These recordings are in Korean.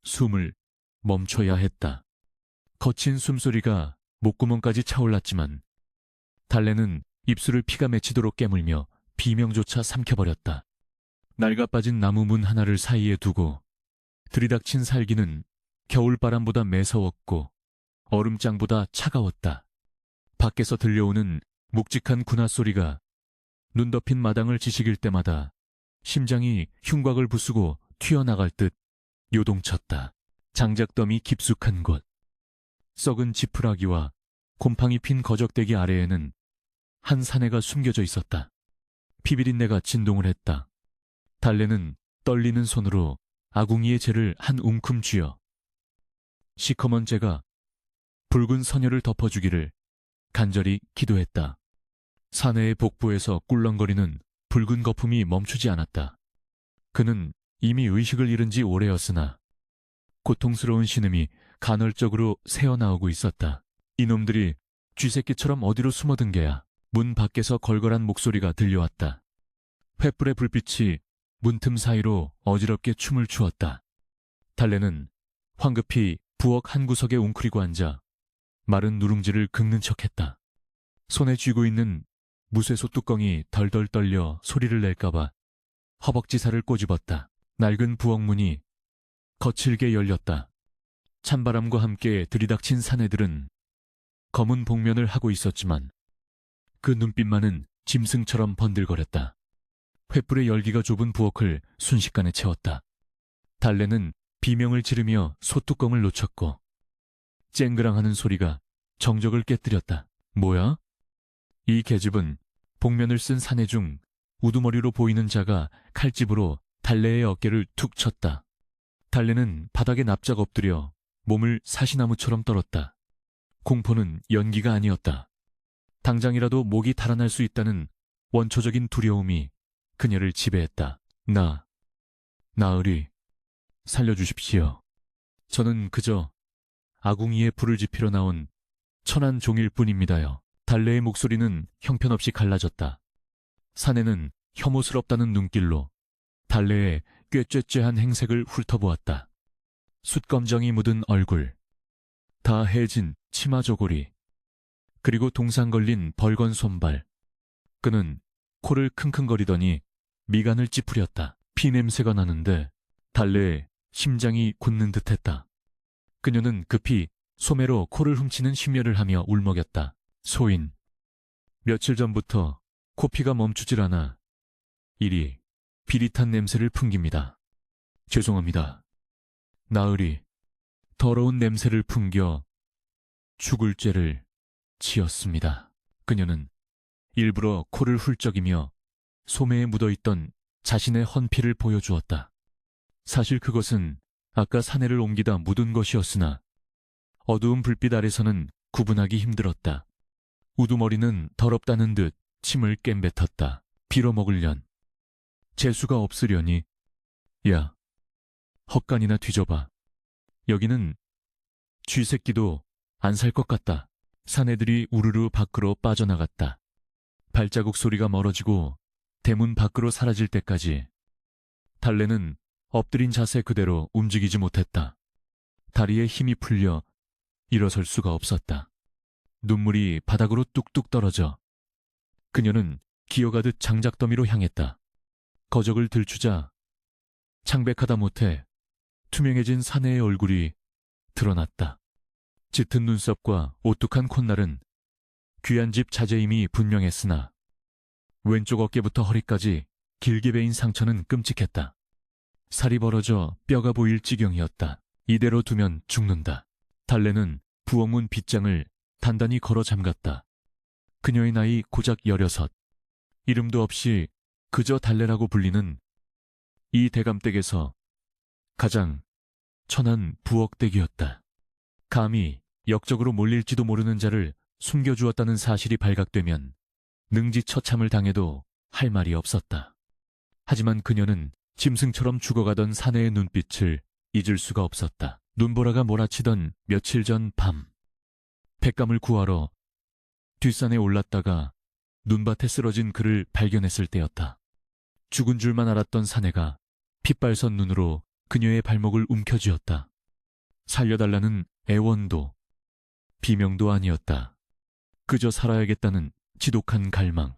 숨을 멈춰야 했다. 거친 숨소리가 목구멍까지 차올랐지만 달래는 입술을 피가 맺히도록 깨물며 비명조차 삼켜버렸다. 낡아빠진 나무 문 하나를 사이에 두고 들이닥친 살기는 겨울바람보다 매서웠고 얼음장보다 차가웠다. 밖에서 들려오는 묵직한 군화 소리가 눈 덮인 마당을 지식일 때마다 심장이 흉곽을 부수고 튀어나갈 듯 요동쳤다. 장작더미 깊숙한 곳, 썩은 지푸라기와 곰팡이 핀 거적대기 아래에는 한 사내가 숨겨져 있었다. 피비린내가 진동을 했다. 달래는 떨리는 손으로 아궁이의 재를 한 웅큼 쥐어 시커먼 재가 붉은 선혈을 덮어주기를 간절히 기도했다. 사내의 복부에서 꿀렁거리는 붉은 거품이 멈추지 않았다. 그는 이미 의식을 잃은 지 오래였으나 고통스러운 신음이 간헐적으로 새어나오고 있었다. 이놈들이 쥐새끼처럼 어디로 숨어든 게야. 문 밖에서 걸걸한 목소리가 들려왔다. 횃불의 불빛이 문틈 사이로 어지럽게 춤을 추었다. 달래는 황급히 부엌 한 구석에 웅크리고 앉아 마른 누룽지를 긁는 척했다. 손에 쥐고 있는 무쇠소 뚜껑이 덜덜 떨려 소리를 낼까봐 허벅지살을 꼬집었다. 낡은 부엌문이 거칠게 열렸다. 찬바람과 함께 들이닥친 사내들은 검은 복면을 하고 있었지만 그 눈빛만은 짐승처럼 번들거렸다. 횃불의 열기가 좁은 부엌을 순식간에 채웠다. 달래는 비명을 지르며 소뚜껑을 놓쳤고 쨍그랑하는 소리가 정적을 깨뜨렸다. 뭐야? 이 계집은 복면을 쓴 사내 중 우두머리로 보이는 자가 칼집으로 달래의 어깨를 툭 쳤다. 달래는 바닥에 납작 엎드려 몸을 사시나무처럼 떨었다. 공포는 연기가 아니었다. 당장이라도 목이 달아날 수 있다는 원초적인 두려움이 그녀를 지배했다. 나으리, 살려주십시오. 저는 그저 아궁이에 불을 지피러 나온 천한 종일 뿐입니다요. 달래의 목소리는 형편없이 갈라졌다. 사내는 혐오스럽다는 눈길로 달래의 꾀죄죄한 행색을 훑어보았다. 숯검정이 묻은 얼굴, 다 해진 치마 저고리, 그리고 동상 걸린 벌건 손발. 그는 코를 킁킁거리더니 미간을 찌푸렸다. 피냄새가 나는데 달래의 심장이 굳는 듯했다. 그녀는 급히 소매로 코를 훔치는 심려를 하며 울먹였다. 소인, 며칠 전부터 코피가 멈추질 않아 이리 비릿한 냄새를 풍깁니다. 죄송합니다. 나으리, 더러운 냄새를 풍겨 죽을 죄를 지었습니다. 그녀는 일부러 코를 훌쩍이며 소매에 묻어있던 자신의 헌피를 보여주었다. 사실 그것은 아까 사내를 옮기다 묻은 것이었으나 어두운 불빛 아래서는 구분하기 힘들었다. 우두머리는 더럽다는 듯 침을 깸뱉었다. 빌어먹으련. 재수가 없으려니. 야, 헛간이나 뒤져봐. 여기는 쥐새끼도 안 살 것 같다. 사내들이 우르르 밖으로 빠져나갔다. 발자국 소리가 멀어지고 대문 밖으로 사라질 때까지 달래는 엎드린 자세 그대로 움직이지 못했다. 다리에 힘이 풀려 일어설 수가 없었다. 눈물이 바닥으로 뚝뚝 떨어져 그녀는 기어가듯 장작더미로 향했다. 거적을 들추자 창백하다 못해 투명해진 사내의 얼굴이 드러났다. 짙은 눈썹과 오뚝한 콧날은 귀한 집 자제임이 분명했으나 왼쪽 어깨부터 허리까지 길게 베인 상처는 끔찍했다. 살이 벌어져 뼈가 보일 지경이었다. 이대로 두면 죽는다. 달래는 부엌문 빗장을 단단히 걸어 잠갔다. 그녀의 나이 고작 16. 이름도 없이 그저 달래라고 불리는 이 대감댁에서 가장 천한 부엌댁이었다. 감히 역적으로 몰릴지도 모르는 자를 숨겨주었다는 사실이 발각되면 능지처참을 당해도 할 말이 없었다. 하지만 그녀는 짐승처럼 죽어가던 사내의 눈빛을 잊을 수가 없었다. 눈보라가 몰아치던 며칠 전 밤, 돛감을 구하러 뒷산에 올랐다가 눈밭에 쓰러진 그를 발견했을 때였다. 죽은 줄만 알았던 사내가 핏발선 눈으로 그녀의 발목을 움켜쥐었다. 살려달라는 애원도, 비명도 아니었다. 그저 살아야겠다는 지독한 갈망.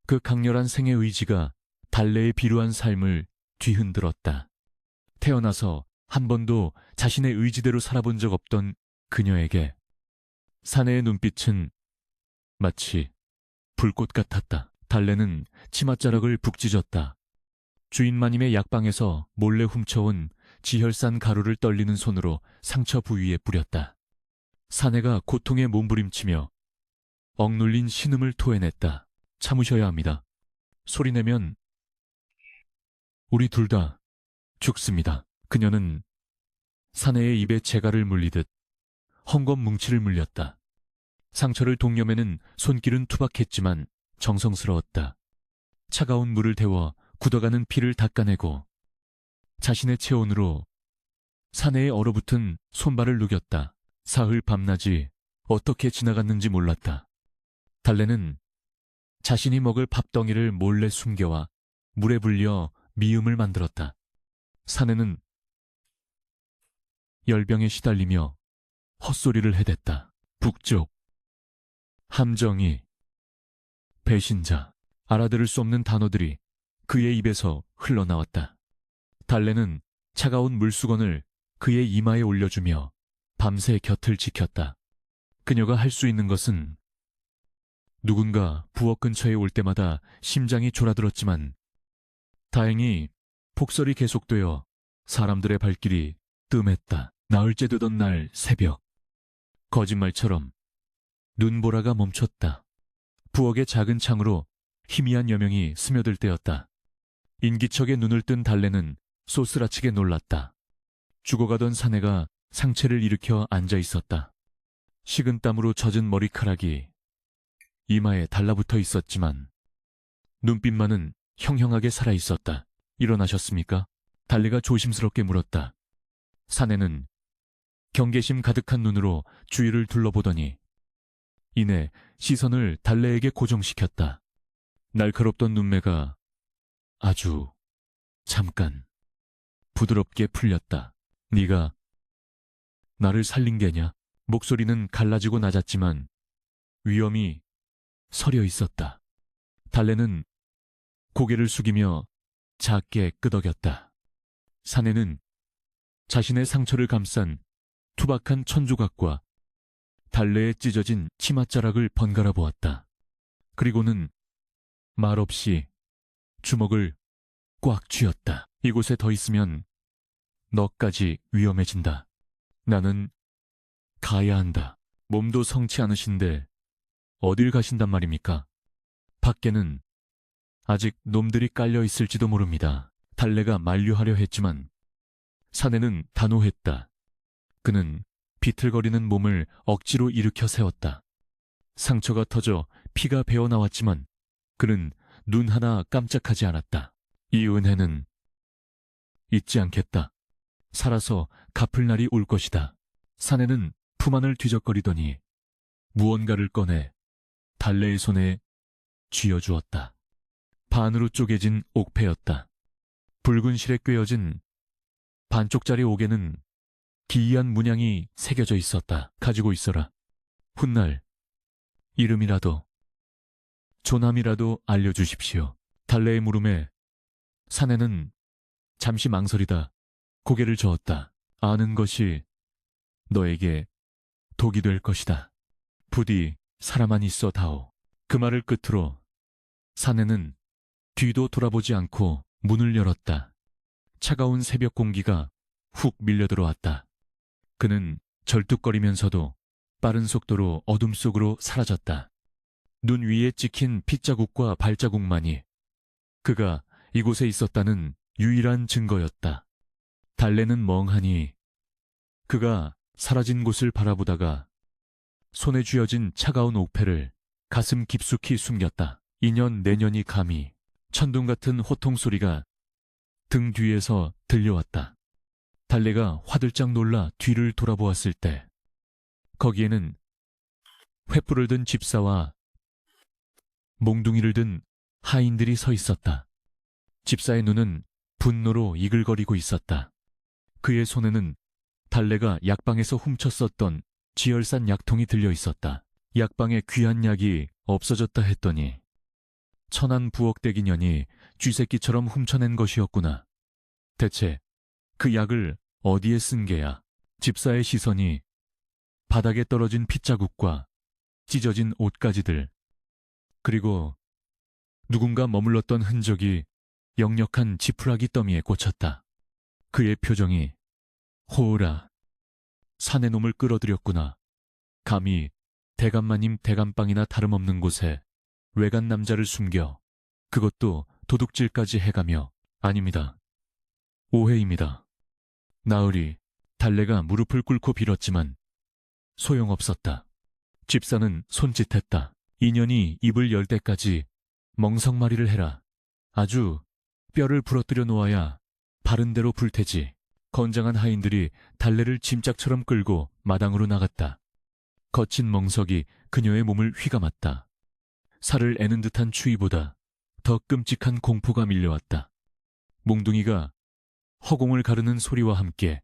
그 강렬한 생의 의지가 달래의 비루한 삶을 뒤흔들었다. 태어나서 한 번도 자신의 의지대로 살아본 적 없던 그녀에게 사내의 눈빛은 마치 불꽃 같았다. 달래는 치맛자락을 북찢었다. 주인마님의 약방에서 몰래 훔쳐온 지혈산 가루를 떨리는 손으로 상처 부위에 뿌렸다. 사내가 고통에 몸부림치며 억눌린 신음을 토해냈다. 참으셔야 합니다. 소리내면 우리 둘 다 죽습니다. 그녀는 사내의 입에 재갈을 물리듯 헝겊 뭉치를 물렸다. 상처를 동여매는 손길은 투박했지만 정성스러웠다. 차가운 물을 데워 굳어가는 피를 닦아내고 자신의 체온으로 사내의 얼어붙은 손발을 누겼다. 사흘 밤낮이 어떻게 지나갔는지 몰랐다. 달래는 자신이 먹을 밥덩이를 몰래 숨겨와 물에 불려 미음을 만들었다. 사내는 열병에 시달리며 헛소리를 해댔다. 북쪽, 함정이, 배신자, 알아들을 수 없는 단어들이 그의 입에서 흘러나왔다. 달래는 차가운 물수건을 그의 이마에 올려주며 밤새 곁을 지켰다. 그녀가 할 수 있는 것은 누군가 부엌 근처에 올 때마다 심장이 졸아들었지만 다행히 폭설이 계속되어 사람들의 발길이 뜸했다. 나흘째 되던 날 새벽, 거짓말처럼 눈보라가 멈췄다. 부엌의 작은 창으로 희미한 여명이 스며들 때였다. 인기척에 눈을 뜬 달래는 쏘스라치게 놀랐다. 죽어가던 사내가 상체를 일으켜 앉아 있었다. 식은땀으로 젖은 머리카락이 이마에 달라붙어 있었지만 눈빛만은 형형하게 살아있었다. 일어나셨습니까? 달래가 조심스럽게 물었다. 사내는 경계심 가득한 눈으로 주위를 둘러보더니 이내 시선을 달래에게 고정시켰다. 날카롭던 눈매가 아주 잠깐 부드럽게 풀렸다. 네가 나를 살린 게냐? 목소리는 갈라지고 낮았지만 위험이 서려 있었다. 달래는 고개를 숙이며 작게 끄덕였다. 사내는 자신의 상처를 감싼 투박한 천조각과 달래에 찢어진 치맛자락을 번갈아 보았다. 그리고는 말없이 주먹을 꽉 쥐었다. 이곳에 더 있으면 너까지 위험해진다. 나는 가야 한다. 몸도 성치 않으신데 어딜 가신단 말입니까? 밖에는 아직 놈들이 깔려 있을지도 모릅니다. 달래가 만류하려 했지만 사내는 단호했다. 그는 비틀거리는 몸을 억지로 일으켜 세웠다. 상처가 터져 피가 배어나왔지만 그는 눈 하나 깜짝하지 않았다. 이 은혜는 잊지 않겠다. 살아서 갚을 날이 올 것이다. 사내는 품 안을 뒤적거리더니 무언가를 꺼내 달래의 손에 쥐어주었다. 반으로 쪼개진 옥패였다. 붉은 실에 꿰어진 반쪽짜리 옥에는 기이한 문양이 새겨져 있었다. 가지고 있어라. 훗날 이름이라도 조남이라도 알려주십시오. 달래의 물음에 사내는 잠시 망설이다 고개를 저었다. 아는 것이 너에게 독이 될 것이다. 부디 살아만 있어 다오. 그 말을 끝으로 사내는 뒤도 돌아보지 않고 문을 열었다. 차가운 새벽 공기가 훅 밀려들어왔다. 그는 절뚝거리면서도 빠른 속도로 어둠 속으로 사라졌다. 눈 위에 찍힌 핏자국과 발자국만이 그가 이곳에 있었다는 유일한 증거였다. 달래는 멍하니 그가 사라진 곳을 바라보다가 손에 쥐어진 차가운 옥패를 가슴 깊숙이 숨겼다. 2년 내년이 감히 천둥 같은 호통 소리가 등 뒤에서 들려왔다. 달래가 화들짝 놀라 뒤를 돌아보았을 때 거기에는 횃불을 든 집사와 몽둥이를 든 하인들이 서 있었다. 집사의 눈은 분노로 이글거리고 있었다. 그의 손에는 달래가 약방에서 훔쳤었던 지열산 약통이 들려 있었다. 약방에 귀한 약이 없어졌다 했더니 천안 부엌대기 년이 쥐새끼처럼 훔쳐낸 것이었구나. 대체 그 약을 어디에 쓴 게야? 집사의 시선이 바닥에 떨어진 핏자국과 찢어진 옷가지들, 그리고 누군가 머물렀던 흔적이 역력한 지푸라기 더미에 꽂혔다. 그의 표정이 호우라, 사내 놈을 끌어들였구나. 감히 대감마님 대감방이나 다름없는 곳에 외간 남자를 숨겨, 그것도 도둑질까지 해가며. 아닙니다. 오해입니다. 나으리, 달래가 무릎을 꿇고 빌었지만 소용없었다. 집사는 손짓했다. 인연이 입을 열 때까지 멍석말이를 해라. 아주 뼈를 부러뜨려 놓아야 바른 대로 불 테지. 건장한 하인들이 달래를 짐짝처럼 끌고 마당으로 나갔다. 거친 멍석이 그녀의 몸을 휘감았다. 살을 애는 듯한 추위보다 더 끔찍한 공포가 밀려왔다. 몽둥이가 허공을 가르는 소리와 함께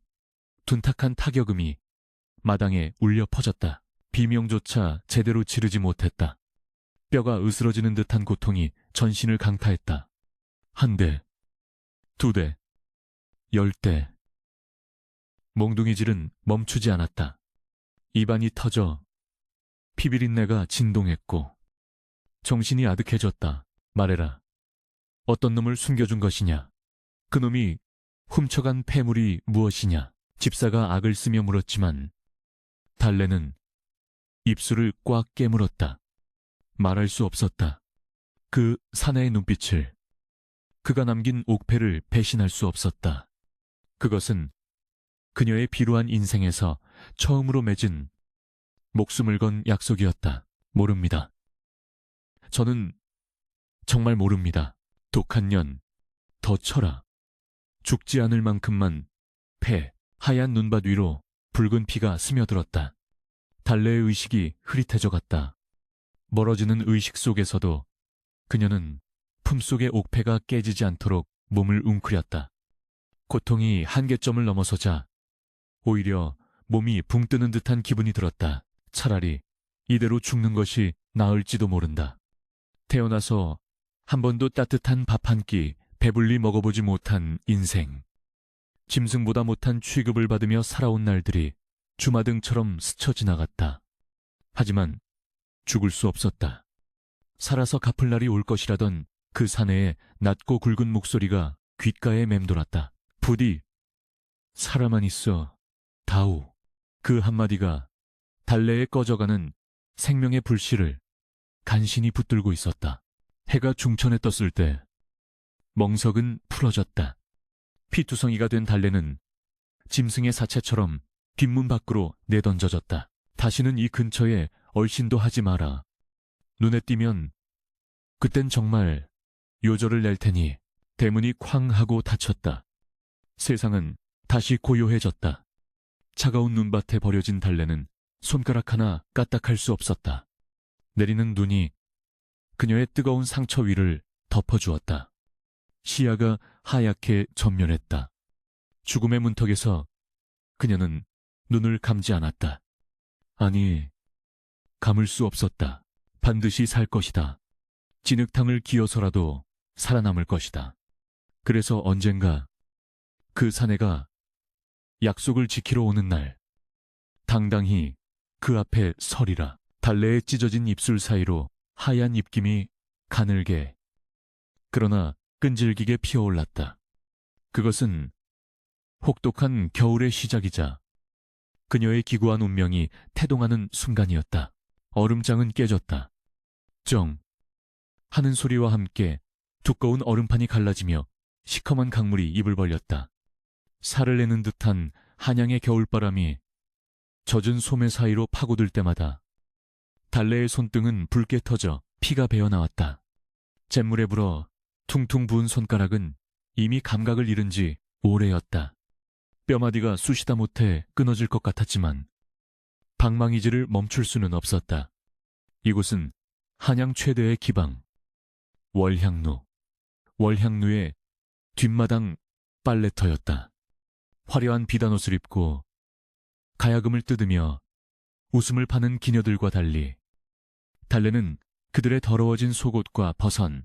둔탁한 타격음이 마당에 울려 퍼졌다. 비명조차 제대로 지르지 못했다. 뼈가 으스러지는 듯한 고통이 전신을 강타했다. 한 대, 두 대, 10대. 몽둥이질은 멈추지 않았다. 입안이 터져 피비린내가 진동했고 정신이 아득해졌다. 말해라. 어떤 놈을 숨겨준 것이냐? 그놈이 훔쳐간 폐물이 무엇이냐? 집사가 악을 쓰며 물었지만 달래는 입술을 꽉 깨물었다. 말할 수 없었다. 그 사내의 눈빛을, 그가 남긴 옥패를 배신할 수 없었다. 그것은 그녀의 비루한 인생에서 처음으로 맺은 목숨을 건 약속이었다. 모릅니다. 저는 정말 모릅니다. 독한 년, 더 쳐라. 죽지 않을 만큼만 하얀 눈밭 위로 붉은 피가 스며들었다. 달래의 의식이 흐릿해져 갔다. 멀어지는 의식 속에서도 그녀는 품속의 옥패가 깨지지 않도록 몸을 웅크렸다. 고통이 한계점을 넘어서자 오히려 몸이 붕 뜨는 듯한 기분이 들었다. 차라리 이대로 죽는 것이 나을지도 모른다. 태어나서 한 번도 따뜻한 밥 한 끼 배불리 먹어보지 못한 인생. 짐승보다 못한 취급을 받으며 살아온 날들이 주마등처럼 스쳐 지나갔다. 하지만 죽을 수 없었다. 살아서 갚을 날이 올 것이라던 그 사내의 낮고 굵은 목소리가 귓가에 맴돌았다. 부디 살아만 있어, 다오. 그 한마디가 달래에 꺼져가는 생명의 불씨를 간신히 붙들고 있었다. 해가 중천에 떴을 때 멍석은 풀어졌다. 피투성이가 된 달래는 짐승의 사체처럼 뒷문 밖으로 내던져졌다. 다시는 이 근처에 얼씬도 하지 마라. 눈에 띄면 그땐 정말 요절을 낼 테니. 대문이 쾅 하고 닫혔다. 세상은 다시 고요해졌다. 차가운 눈밭에 버려진 달래는 손가락 하나 까딱할 수 없었다. 내리는 눈이 그녀의 뜨거운 상처 위를 덮어주었다. 시야가 하얗게 전멸했다. 죽음의 문턱에서 그녀는 눈을 감지 않았다. 아니, 감을 수 없었다. 반드시 살 것이다. 진흙탕을 기어서라도 살아남을 것이다. 그래서 언젠가 그 사내가 약속을 지키러 오는 날, 당당히 그 앞에 서리라. 달래의 찢어진 입술 사이로 하얀 입김이 가늘게, 그러나 끈질기게 피어올랐다. 그것은 혹독한 겨울의 시작이자 그녀의 기구한 운명이 태동하는 순간이었다. 얼음장은 깨졌다. 쩡 하는 소리와 함께 두꺼운 얼음판이 갈라지며 시커먼 강물이 입을 벌렸다. 살을 내는 듯한 한양의 겨울바람이 젖은 소매 사이로 파고들 때마다 달래의 손등은 붉게 터져 피가 배어나왔다. 잿물에 불어 퉁퉁 부은 손가락은 이미 감각을 잃은 지 오래였다. 뼈마디가 쑤시다 못해 끊어질 것 같았지만 방망이질을 멈출 수는 없었다. 이곳은 한양 최대의 기방, 월향루. 월향루의 뒷마당 빨래터였다. 화려한 비단옷을 입고 가야금을 뜯으며 웃음을 파는 기녀들과 달리 달래는 그들의 더러워진 속옷과 버선,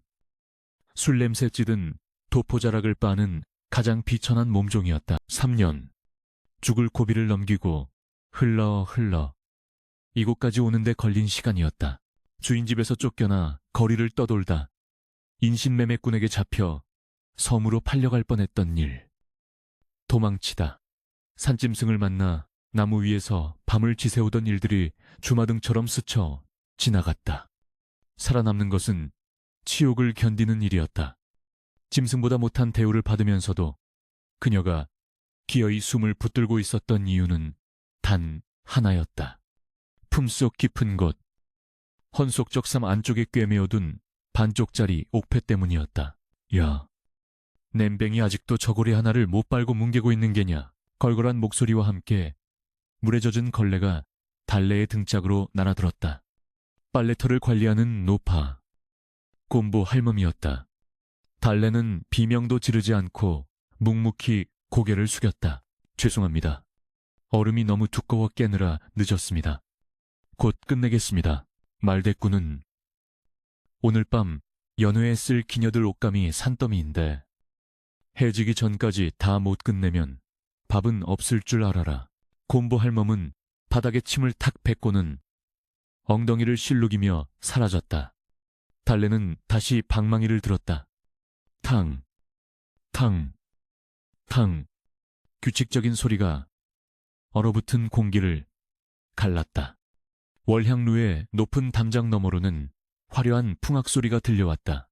술 냄새 찌든 도포자락을 빠는 가장 비천한 몸종이었다. 3년, 죽을 고비를 넘기고 흘러 이곳까지 오는데 걸린 시간이었다. 주인 집에서 쫓겨나 거리를 떠돌다 인신매매꾼에게 잡혀 섬으로 팔려갈 뻔했던 일. 도망치다 산짐승을 만나 나무 위에서 밤을 지새우던 일들이 주마등처럼 스쳐 지나갔다. 살아남는 것은 치욕을 견디는 일이었다. 짐승보다 못한 대우를 받으면서도 그녀가 기어이 숨을 붙들고 있었던 이유는 단 하나였다. 품속 깊은 곳, 헌속적 삶 안쪽에 꿰매어둔 반쪽짜리 옥패 때문이었다. 야, 냄뱅이 아직도 저고리 하나를 못 빨고 뭉개고 있는 게냐. 걸걸한 목소리와 함께 물에 젖은 걸레가 달래의 등짝으로 날아들었다. 빨래터를 관리하는 노파, 곰보 할멈이었다. 달래는 비명도 지르지 않고 묵묵히 고개를 숙였다. 죄송합니다. 얼음이 너무 두꺼워 깨느라 늦었습니다. 곧 끝내겠습니다. 말대꾸는 오늘 밤 연회에 쓸 기녀들 옷감이 산더미인데 해지기 전까지 다 못 끝내면 밥은 없을 줄 알아라. 곰보 할멈은 바닥에 침을 탁 뱉고는 엉덩이를 실룩이며 사라졌다. 달래는 다시 방망이를 들었다. 탕, 탕, 탕. 규칙적인 소리가 얼어붙은 공기를 갈랐다. 월향루의 높은 담장 너머로는 화려한 풍악 소리가 들려왔다.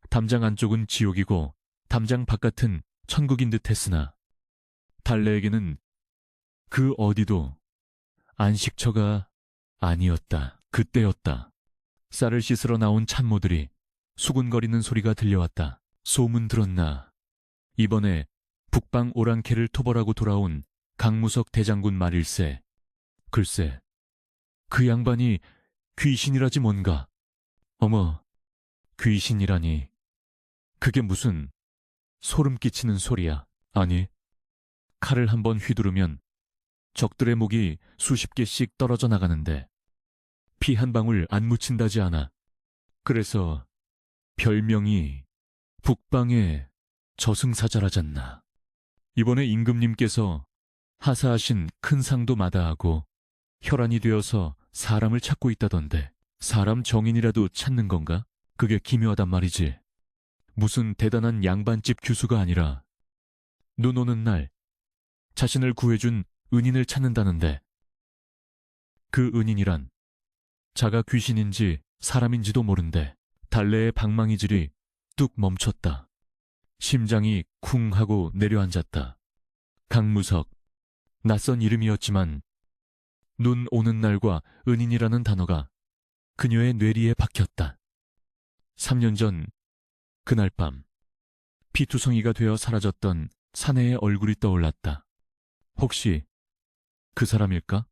담장 안쪽은 지옥이고 담장 바깥은 천국인 듯 했으나 달래에게는 그 어디도 안식처가 아니었다. 그때였다. 쌀을 씻으러 나온 참모들이 수군거리는 소리가 들려왔다. 소문 들었나? 이번에 북방 오랑캐를 토벌하고 돌아온 강무석 대장군 말일세. 글쎄, 그 양반이 귀신이라지 뭔가. 어머, 귀신이라니. 그게 무슨 소름 끼치는 소리야. 아니, 칼을 한번 휘두르면 적들의 목이 수십 개씩 떨어져 나가는데 피 한 방울 안 묻힌다지 않아. 그래서 별명이 북방의 저승사자라잖나. 이번에 임금님께서 하사하신 큰 상도 마다하고 혈안이 되어서 사람을 찾고 있다던데 사람 정인이라도 찾는 건가? 그게 기묘하단 말이지. 무슨 대단한 양반집 규수가 아니라 눈 오는 날 자신을 구해준 은인을 찾는다는데 그 은인이란 자가 귀신인지 사람인지도 모른대. 달래의 방망이질이 뚝 멈췄다. 심장이 쿵 하고 내려앉았다. 강무석, 낯선 이름이었지만 눈 오는 날과 은인이라는 단어가 그녀의 뇌리에 박혔다. 3년 전 그날 밤 피투성이가 되어 사라졌던 사내의 얼굴이 떠올랐다. 혹시 그 사람일까?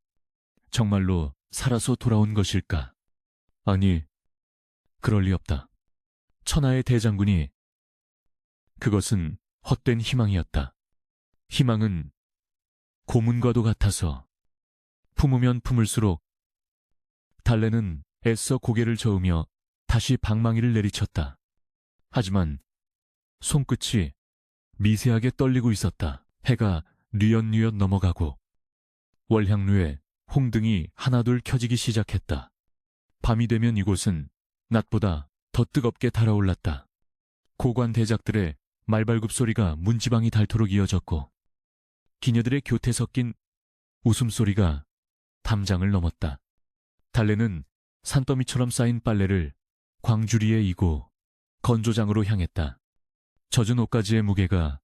정말로 살아서 돌아온 것일까? 아니, 그럴 리 없다. 천하의 대장군이 그것은 헛된 희망이었다. 희망은 고문과도 같아서 품으면 품을수록 달래는 애써 고개를 저으며 다시 방망이를 내리쳤다. 하지만 손끝이 미세하게 떨리고 있었다. 해가 뉘엿뉘엿 넘어가고 월향루에 홍등이 하나둘 켜지기 시작했다. 밤이 되면 이곳은 낮보다 더 뜨겁게 달아올랐다. 고관 대작들의 말발굽 소리가 문지방이 닳도록 이어졌고 기녀들의 교태 섞인 웃음소리가 담장을 넘었다. 달래는 산더미처럼 쌓인 빨래를 광주리에 이고 건조장으로 향했다. 젖은 옷가지의 무게가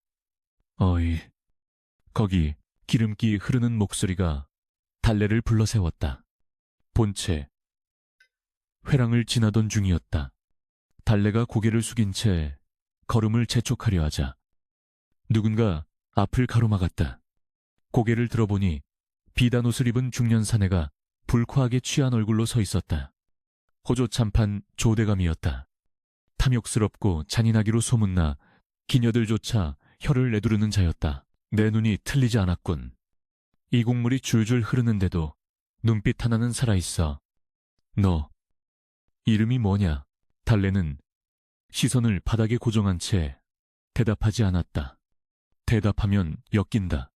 어이, 거기 기름기 흐르는 목소리가 달래를 불러세웠다. 본체, 회랑을 지나던 중이었다. 달래가 고개를 숙인 채 걸음을 재촉하려 하자 누군가 앞을 가로막았다. 고개를 들어보니 비단 옷을 입은 중년 사내가 불쾌하게 취한 얼굴로 서 있었다. 호조참판 조대감이었다. 탐욕스럽고 잔인하기로 소문나 기녀들조차 혀를 내두르는 자였다. 내 눈이 틀리지 않았군. 이국물이 줄줄 흐르는데도 눈빛 하나는 살아있어. 너, 이름이 뭐냐? 달래는 시선을 바닥에 고정한 채 대답하지 않았다. 대답하면 엮인다.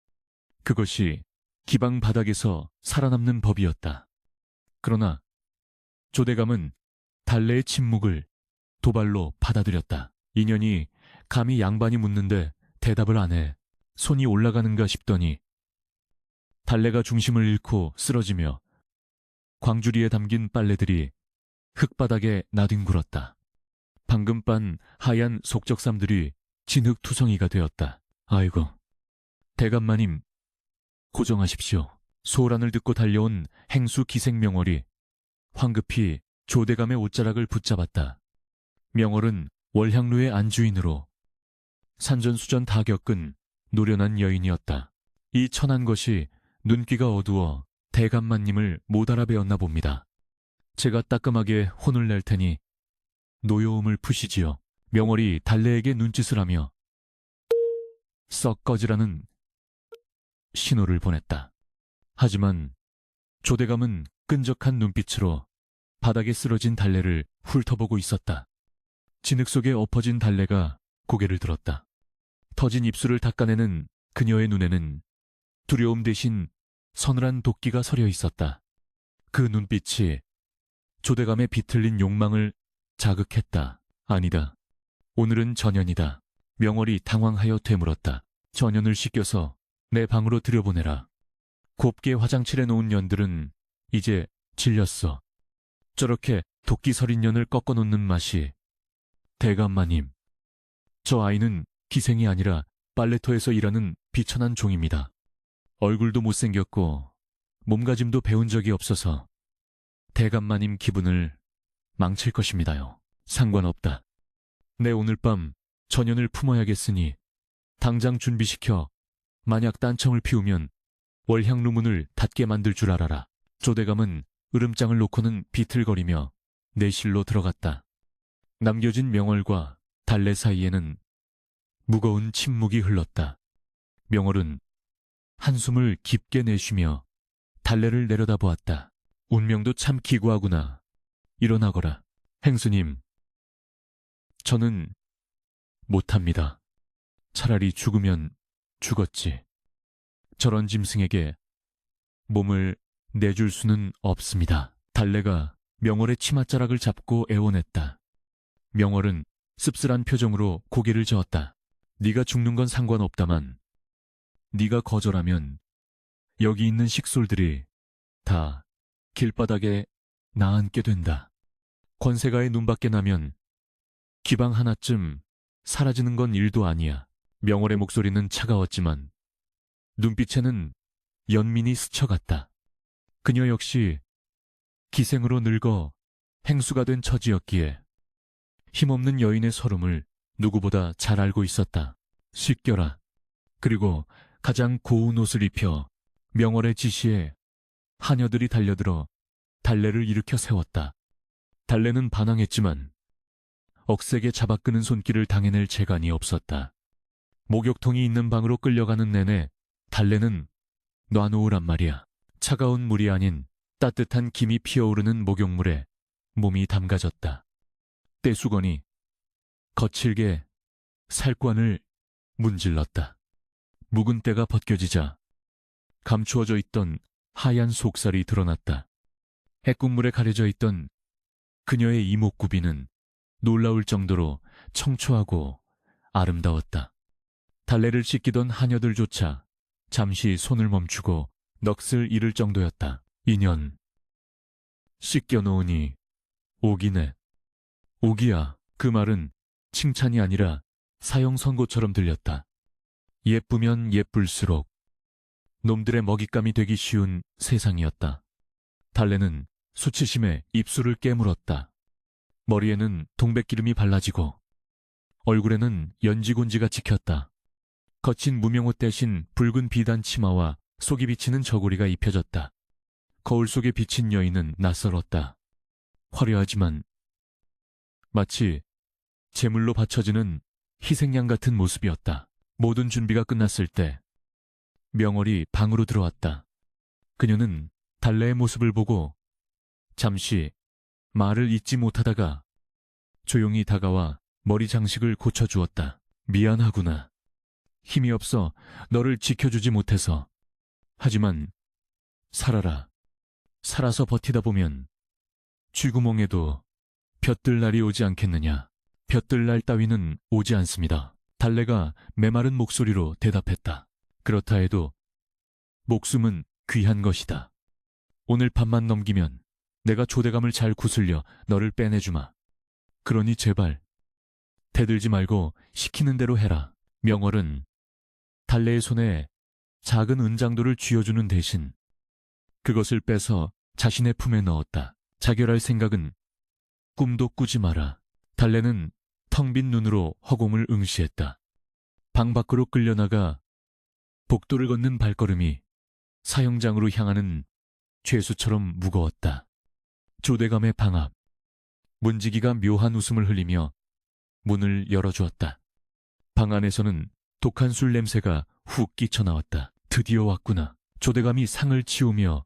그것이 기방 바닥에서 살아남는 법이었다. 그러나 조대감은 달래의 침묵을 도발로 받아들였다. 인연이 감히 양반이 묻는데 대답을 안 해. 손이 올라가는가 싶더니 달래가 중심을 잃고 쓰러지며 광주리에 담긴 빨래들이 흙바닥에 나뒹굴었다. 방금 빤 하얀 속적삼들이 진흙투성이가 되었다. 아이고, 대감마님, 고정하십시오. 소란을 듣고 달려온 행수 기생명월이 황급히 조대감의 옷자락을 붙잡았다. 명월은 월향루의 안주인으로 산전수전 다 겪은 노련한 여인이었다. 이 천한 것이 눈귀가 어두워 대감마님을 못 알아배었나 봅니다. 제가 따끔하게 혼을 낼 테니 노여움을 푸시지요. 명월이 달래에게 눈짓을 하며 썩 꺼지라는 신호를 보냈다. 하지만 조대감은 끈적한 눈빛으로 바닥에 쓰러진 달래를 훑어보고 있었다. 진흙 속에 엎어진 달래가 고개를 들었다. 터진 입술을 닦아내는 그녀의 눈에는 두려움 대신 서늘한 도끼가 서려 있었다. 그 눈빛이 조대감의 비틀린 욕망을 자극했다. 아니다. 오늘은 전연이다. 명월이 당황하여 되물었다. 전연을 씻겨서 내 방으로 들여보내라. 곱게 화장칠해 놓은 년들은 이제 질렸어. 저렇게 도끼 서린 년을 꺾어놓는 맛이. 대감마님, 저 아이는 기생이 아니라 빨래터에서 일하는 비천한 종입니다. 얼굴도 못생겼고 몸가짐도 배운 적이 없어서 대감마님 기분을 망칠 것입니다요. 상관없다. 내 오늘 밤 전연을 품어야겠으니 당장 준비시켜 만약 딴청을 피우면 월향루 문을 닫게 만들 줄 알아라. 조대감은 으름장을 놓고는 비틀거리며 내실로 들어갔다. 남겨진 명월과 달래 사이에는 무거운 침묵이 흘렀다. 명월은 한숨을 깊게 내쉬며 달래를 내려다보았다. 운명도 참 기구하구나. 일어나거라. 행수님, 저는 못합니다. 차라리 죽으면 죽었지. 저런 짐승에게 몸을 내줄 수는 없습니다. 달래가 명월의 치맛자락을 잡고 애원했다. 명월은 씁쓸한 표정으로 고개를 저었다. 네가 죽는 건 상관없다만 네가 거절하면 여기 있는 식솔들이 다 길바닥에 나앉게 된다. 권세가의 눈밖에 나면 기방 하나쯤 사라지는 건 일도 아니야. 명월의 목소리는 차가웠지만 눈빛에는 연민이 스쳐갔다. 그녀 역시 기생으로 늙어 행수가 된 처지였기에 힘없는 여인의 서름을 누구보다 잘 알고 있었다. 씻겨라. 그리고 가장 고운 옷을 입혀 명월의 지시에 하녀들이 달려들어 달래를 일으켜 세웠다. 달래는 반항했지만 억세게 잡아끄는 손길을 당해낼 재간이 없었다. 목욕통이 있는 방으로 끌려가는 내내 달래는 놔놓으란 말이야. 차가운 물이 아닌 따뜻한 김이 피어오르는 목욕물에 몸이 담가졌다. 떼수건이 거칠게 살관을 문질렀다. 묵은 때가 벗겨지자 감추어져 있던 하얀 속살이 드러났다. 해국물에 가려져 있던 그녀의 이목구비는 놀라울 정도로 청초하고 아름다웠다. 달래를 씻기던 하녀들조차 잠시 손을 멈추고 넋을 잃을 정도였다. 인연. 씻겨놓으니 옥이네. 옥이야. 그 말은 칭찬이 아니라 사형 선고처럼 들렸다. 예쁘면 예쁠수록 놈들의 먹잇감이 되기 쉬운 세상이었다. 달래는 수치심에 입술을 깨물었다. 머리에는 동백기름이 발라지고 얼굴에는 연지곤지가 찍혔다. 거친 무명옷 대신 붉은 비단 치마와 속이 비치는 저고리가 입혀졌다. 거울 속에 비친 여인은 낯설었다. 화려하지만 마치 제물로 바쳐지는 희생양 같은 모습이었다. 모든 준비가 끝났을 때 명월이 방으로 들어왔다. 그녀는 달래의 모습을 보고 잠시 말을 잇지 못하다가 조용히 다가와 머리 장식을 고쳐주었다. 미안하구나. 힘이 없어 너를 지켜주지 못해서. 하지만 살아라. 살아서 버티다 보면 쥐구멍에도 볕들 날이 오지 않겠느냐. 볕들 날 따위는 오지 않습니다. 달래가 메마른 목소리로 대답했다. 그렇다 해도 목숨은 귀한 것이다. 오늘 밤만 넘기면 내가 조대감을 잘 구슬려 너를 빼내주마. 그러니 제발 대들지 말고 시키는 대로 해라. 명월은 달래의 손에 작은 은장도를 쥐어주는 대신 그것을 빼서 자신의 품에 넣었다. 자결할 생각은 꿈도 꾸지 마라. 달래는 텅 빈 눈으로 허공을 응시했다. 방 밖으로 끌려나가 복도를 걷는 발걸음이 사형장으로 향하는 죄수처럼 무거웠다. 조대감의 방 앞. 문지기가 묘한 웃음을 흘리며 문을 열어주었다. 방 안에서는 독한 술 냄새가 훅 끼쳐나왔다. 드디어 왔구나. 조대감이 상을 치우며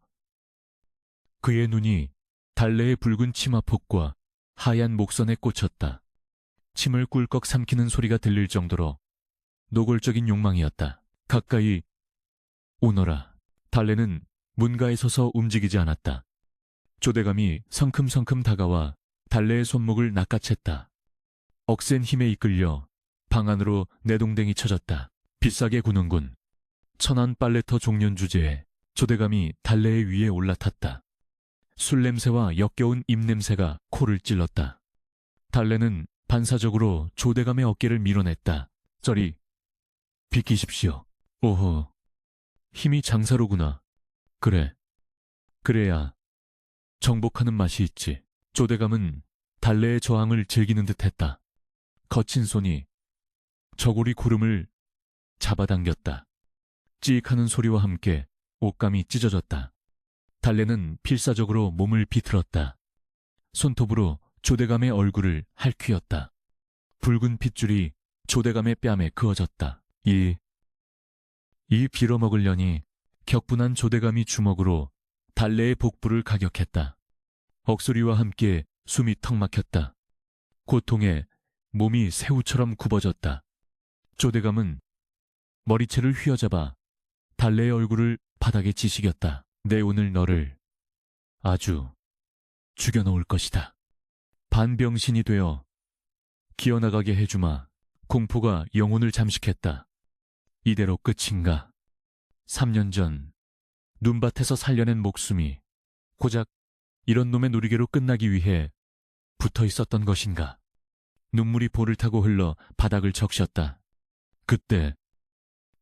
그의 눈이 달래의 붉은 치마폭과 하얀 목선에 꽂혔다. 침을 꿀꺽 삼키는 소리가 들릴 정도로 노골적인 욕망이었다. 가까이 오너라. 달래는 문가에 서서 움직이지 않았다. 조대감이 성큼성큼 다가와 달래의 손목을 낚아챘다. 억센 힘에 이끌려 방 안으로 내동댕이 쳐졌다. 비싸게 구는군. 천안 빨래터 종련 주제에 조대감이 달래의 위에 올라탔다. 술 냄새와 역겨운 입냄새가 코를 찔렀다. 달래는 반사적으로 조대감의 어깨를 밀어냈다. 저리 비키십시오. 오호, 힘이 장사로구나. 그래, 그래야 정복하는 맛이 있지. 조대감은 달래의 저항을 즐기는 듯했다. 거친 손이 저고리 구름을 잡아당겼다. 찌익하는 소리와 함께 옷감이 찢어졌다. 달래는 필사적으로 몸을 비틀었다. 손톱으로 조대감의 얼굴을 핥휘었다. 붉은 핏줄이 조대감의 뺨에 그어졌다. 이 빌어먹으려니 격분한 조대감이 주먹으로 달래의 복부를 가격했다. 억소리와 함께 숨이 턱 막혔다. 고통에 몸이 새우처럼 굽어졌다. 조대감은 머리채를 휘어잡아 달래의 얼굴을 바닥에 지시겼다. 내 오늘 너를 아주 죽여놓을 것이다. 반병신이 되어 기어나가게 해주마. 공포가 영혼을 잠식했다. 이대로 끝인가? 3년 전 눈밭에서 살려낸 목숨이 고작 이런 놈의 놀이개로 끝나기 위해 붙어 있었던 것인가? 눈물이 볼을 타고 흘러 바닥을 적셨다. 그때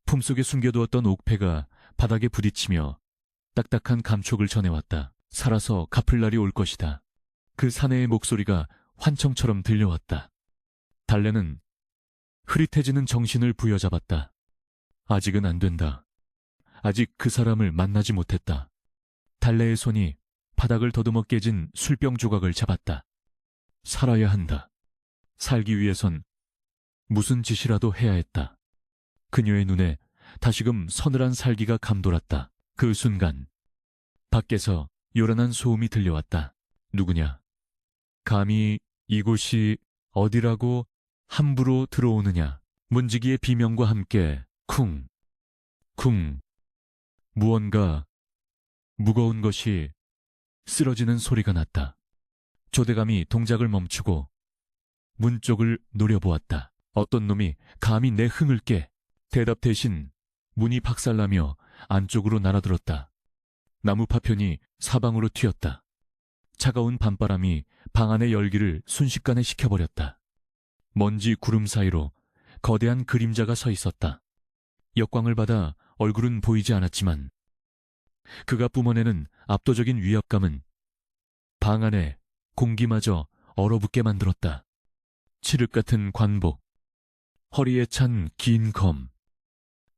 품속에 숨겨두었던 옥패가 바닥에 부딪히며 딱딱한 감촉을 전해왔다. 살아서 갚을 날이 올 것이다. 그 사내의 목소리가 환청처럼 들려왔다. 달래는 흐릿해지는 정신을 부여잡았다. 아직은 안 된다. 아직 그 사람을 만나지 못했다. 달래의 손이 바닥을 더듬어 깨진 술병 조각을 잡았다. 살아야 한다. 살기 위해선 무슨 짓이라도 해야 했다. 그녀의 눈에 다시금 서늘한 살기가 감돌았다. 그 순간 밖에서 요란한 소음이 들려왔다. 누구냐? 감히 이곳이 어디라고 함부로 들어오느냐? 문지기의 비명과 함께 쿵, 쿵, 무언가 무거운 것이 쓰러지는 소리가 났다. 조대감이 동작을 멈추고 문 쪽을 노려보았다. 어떤 놈이 감히 내 흥을 깨. 대답 대신 문이 박살나며 안쪽으로 날아들었다. 나무 파편이 사방으로 튀었다. 차가운 밤바람이 방 안의 열기를 순식간에 식혀버렸다. 먼지 구름 사이로 거대한 그림자가 서 있었다. 역광을 받아 얼굴은 보이지 않았지만 그가 뿜어내는 압도적인 위압감은 방 안에 공기마저 얼어붙게 만들었다. 칠흑 같은 관복, 허리에 찬 긴 검,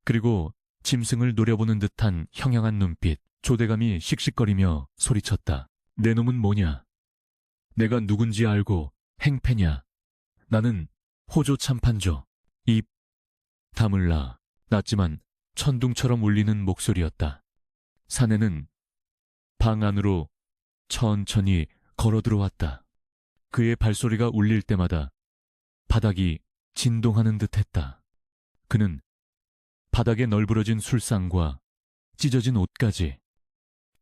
그리고 짐승을 노려보는 듯한 형양한 눈빛. 조대감이 씩씩거리며 소리쳤다. 내 놈은 뭐냐? 내가 누군지 알고 행패냐? 나는 호조 참판조. 입 다물라. 낮지만 천둥처럼 울리는 목소리였다. 사내는 방 안으로 천천히 걸어 들어왔다. 그의 발소리가 울릴 때마다 바닥이 진동하는 듯했다. 그는 바닥에 널브러진 술상과 찢어진 옷까지,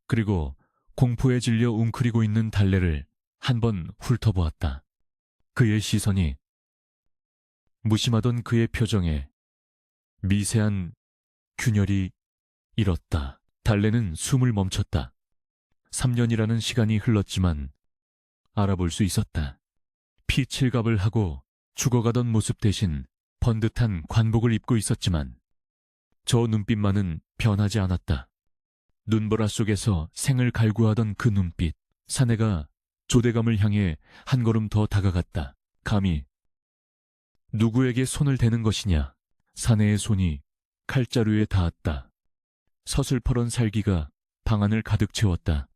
그리고 공포에 질려 웅크리고 있는 달래를 한번 훑어보았다. 그의 시선이 무심하던 그의 표정에 미세한 균열이 일었다. 달래는 숨을 멈췄다. 3년이라는 시간이 흘렀지만 알아볼 수 있었다. 피칠갑을 하고 죽어가던 모습 대신 번듯한 관복을 입고 있었지만 저 눈빛만은 변하지 않았다. 눈보라 속에서 생을 갈구하던 그 눈빛. 사내가 조대감을 향해 한 걸음 더 다가갔다. 감히 누구에게 손을 대는 것이냐. 사내의 손이 칼자루에 닿았다. 서슬퍼런 살기가 방안을 가득 채웠다.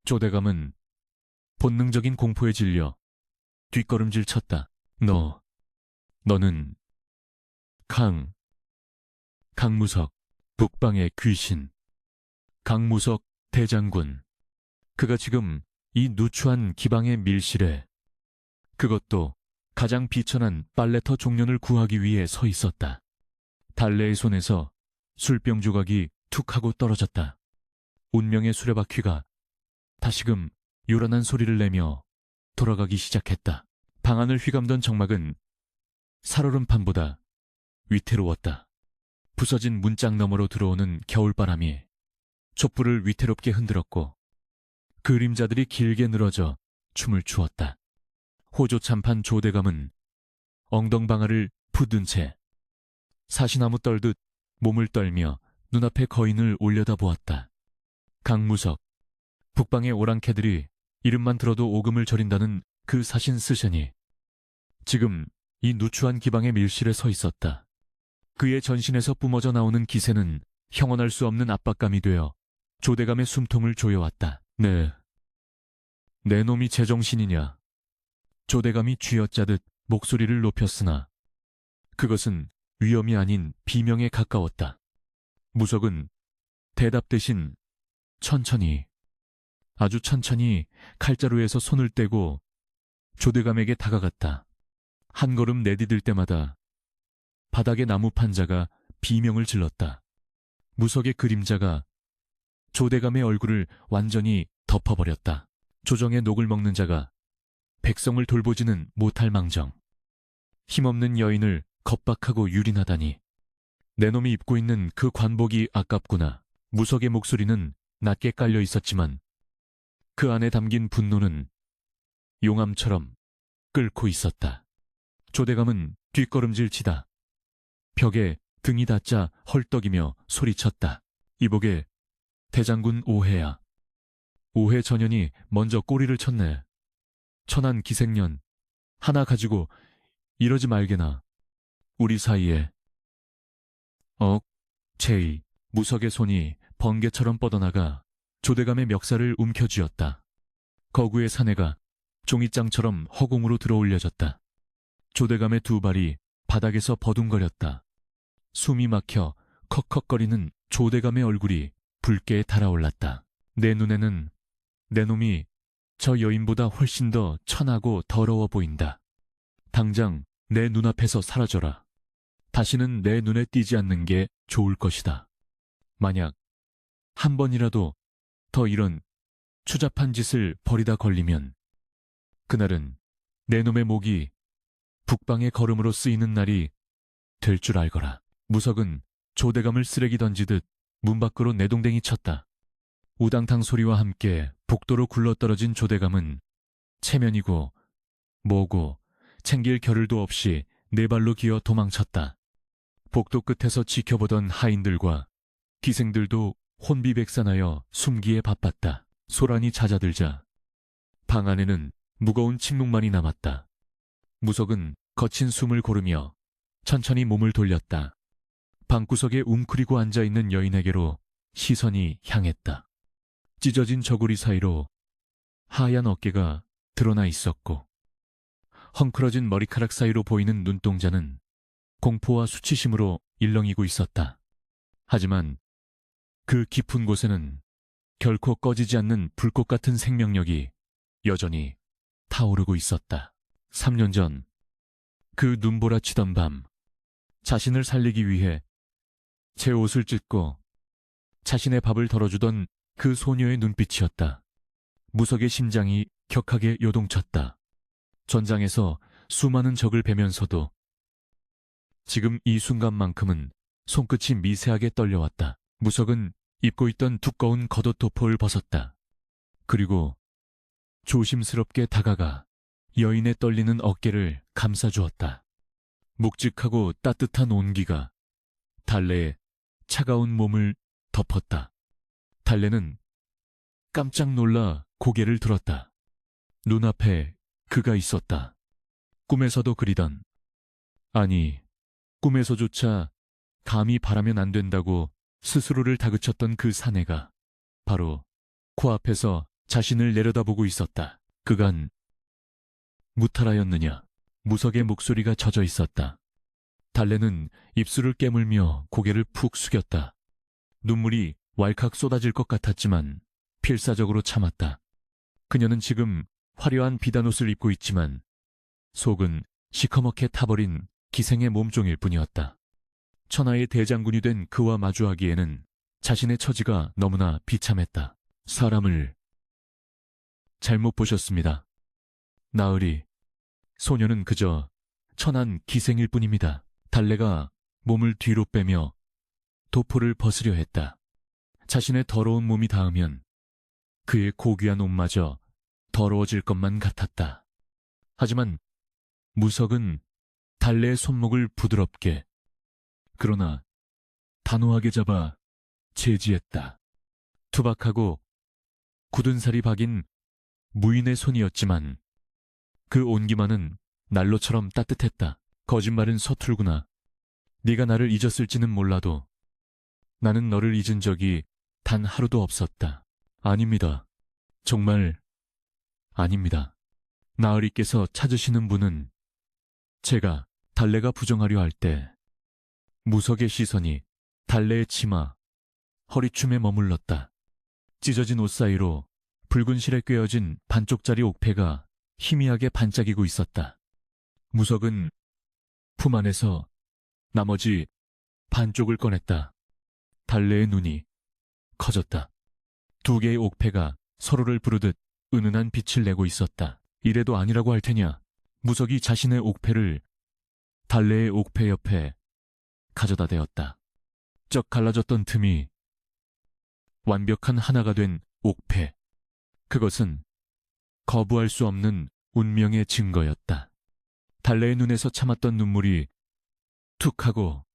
조대감은 본능적인 공포에 질려 뒷걸음질 쳤다. 너는 강무석, 북방의 귀신. 강무석 대장군. 그가 지금 이 누추한 기방의 밀실에, 그것도 가장 비천한 빨래터 종련을 구하기 위해 서 있었다. 달래의 손에서 술병 조각이 툭 하고 떨어졌다. 운명의 수레바퀴가 다시금 요란한 소리를 내며 돌아가기 시작했다. 방안을 휘감던 정막은 살얼음판보다 위태로웠다. 부서진 문짝 너머로 들어오는 겨울바람이 촛불을 위태롭게 흔들었고 그림자들이 길게 늘어져 춤을 추었다. 호조참판 조대감은 엉덩방아를 붙든 채 사시나무 떨듯 몸을 떨며 눈앞의 거인을 올려다보았다. 강무석, 북방의 오랑캐들이 이름만 들어도 오금을 저린다는 그 사신 스션이 지금 이 누추한 기방의 밀실에 서 있었다. 그의 전신에서 뿜어져 나오는 기세는 형언할 수 없는 압박감이 되어 조대감의 숨통을 조여왔다. 내 놈이 제정신이냐. 조대감이 쥐어짜듯 목소리를 높였으나 그것은 위험이 아닌 비명에 가까웠다. 무석은 대답 대신 천천히, 아주 천천히 칼자루에서 손을 떼고 조대감에게 다가갔다. 한 걸음 내디딜 때마다 바닥의 나무 판자가 비명을 질렀다. 무석의 그림자가 조대감의 얼굴을 완전히 덮어버렸다. 조정의 녹을 먹는 자가 백성을 돌보지는 못할 망정. 힘없는 여인을 겁박하고 유린하다니. 내 놈이 입고 있는 그 관복이 아깝구나. 무석의 목소리는 낮게 깔려 있었지만 그 안에 담긴 분노는 용암처럼 끓고 있었다. 조대감은 뒷걸음질 치다 벽에 등이 닿자 헐떡이며 소리쳤다. 이복의 대장군 오해야. 오해 전연이 먼저 꼬리를 쳤네. 천한 기생년 하나 가지고 이러지 말게나. 우리 사이에. 제이. 무석의 손이 번개처럼 뻗어나가 조대감의 멱살을 움켜쥐었다. 거구의 사내가 종이장처럼 허공으로 들어올려졌다. 조대감의 두 발이 바닥에서 버둥거렸다. 숨이 막혀 컥컥거리는 조대감의 얼굴이 붉게 달아올랐다. 내 눈에는 내 놈이 저 여인보다 훨씬 더 천하고 더러워 보인다. 당장 내 눈앞에서 사라져라. 다시는 내 눈에 띄지 않는 게 좋을 것이다. 만약 한 번이라도 더 이런 추잡한 짓을 벌이다 걸리면 그날은 내 놈의 목이 북방의 걸음으로 쓰이는 날이 될 줄 알거라. 무석은 조대감을 쓰레기 던지듯 문 밖으로 내동댕이 쳤다. 우당탕 소리와 함께 복도로 굴러떨어진 조대감은 체면이고 뭐고 챙길 겨를도 없이 네 발로 기어 도망쳤다. 복도 끝에서 지켜보던 하인들과 기생들도 혼비백산하여 숨기에 바빴다. 소란이 잦아들자 방 안에는 무거운 침묵만이 남았다. 무석은 거친 숨을 고르며 천천히 몸을 돌렸다. 방구석에 웅크리고 앉아있는 여인에게로 시선이 향했다. 찢어진 저고리 사이로 하얀 어깨가 드러나 있었고 헝클어진 머리카락 사이로 보이는 눈동자는 공포와 수치심으로 일렁이고 있었다. 하지만 그 깊은 곳에는 결코 꺼지지 않는 불꽃 같은 생명력이 여전히 타오르고 있었다. 3년 전, 그 눈보라치던 밤, 자신을 살리기 위해 제 옷을 찢고 자신의 밥을 덜어주던 그 소녀의 눈빛이었다. 무석의 심장이 격하게 요동쳤다. 전장에서 수많은 적을 베면서도 지금 이 순간만큼은 손끝이 미세하게 떨려왔다. 무석은 입고 있던 두꺼운 겉옷 도포를 벗었다. 그리고 조심스럽게 다가가 여인의 떨리는 어깨를 감싸주었다. 묵직하고 따뜻한 온기가 달래의 차가운 몸을 덮었다. 달래는 깜짝 놀라 고개를 들었다. 눈앞에 그가 있었다. 꿈에서도 그리던, 아니, 꿈에서조차 감히 바라면 안 된다고 스스로를 다그쳤던 그 사내가 바로 코앞에서 자신을 내려다보고 있었다. 그간 무탈하였느냐? 무석의 목소리가 젖어 있었다. 달래는 입술을 깨물며 고개를 푹 숙였다. 눈물이 왈칵 쏟아질 것 같았지만 필사적으로 참았다. 그녀는 지금 화려한 비단옷을 입고 있지만 속은 시커멓게 타버린 기생의 몸종일 뿐이었다. 천하의 대장군이 된 그와 마주하기에는 자신의 처지가 너무나 비참했다. 사람을 잘못 보셨습니다. 나으리, 소녀는 그저 천한 기생일 뿐입니다. 달래가 몸을 뒤로 빼며 도포를 벗으려 했다. 자신의 더러운 몸이 닿으면 그의 고귀한 옷마저 더러워질 것만 같았다. 하지만 무석은 달래의 손목을 부드럽게 그러나 단호하게 잡아 제지했다. 투박하고 굳은 살이 박인 무인의 손이었지만 그 온기만은 난로처럼 따뜻했다. 거짓말은 서툴구나. 네가 나를 잊었을지는 몰라도 나는 너를 잊은 적이 단 하루도 없었다. 아닙니다. 정말 아닙니다. 나으리께서 찾으시는 분은 제가 달래가 부정하려 할 때 무석의 시선이 달래의 치마, 허리춤에 머물렀다. 찢어진 옷 사이로 붉은 실에 꿰어진 반쪽짜리 옥패가 희미하게 반짝이고 있었다. 무석은 품 안에서 나머지 반쪽을 꺼냈다. 달래의 눈이 커졌다. 두 개의 옥패가 서로를 부르듯 은은한 빛을 내고 있었다. 이래도 아니라고 할 테냐. 무석이 자신의 옥패를 달래의 옥패 옆에 가져다 대었다. 쩍 갈라졌던 틈이 완벽한 하나가 된 옥패. 그것은 거부할 수 없는 운명의 증거였다. 달래의 눈에서 참았던 눈물이 툭 하고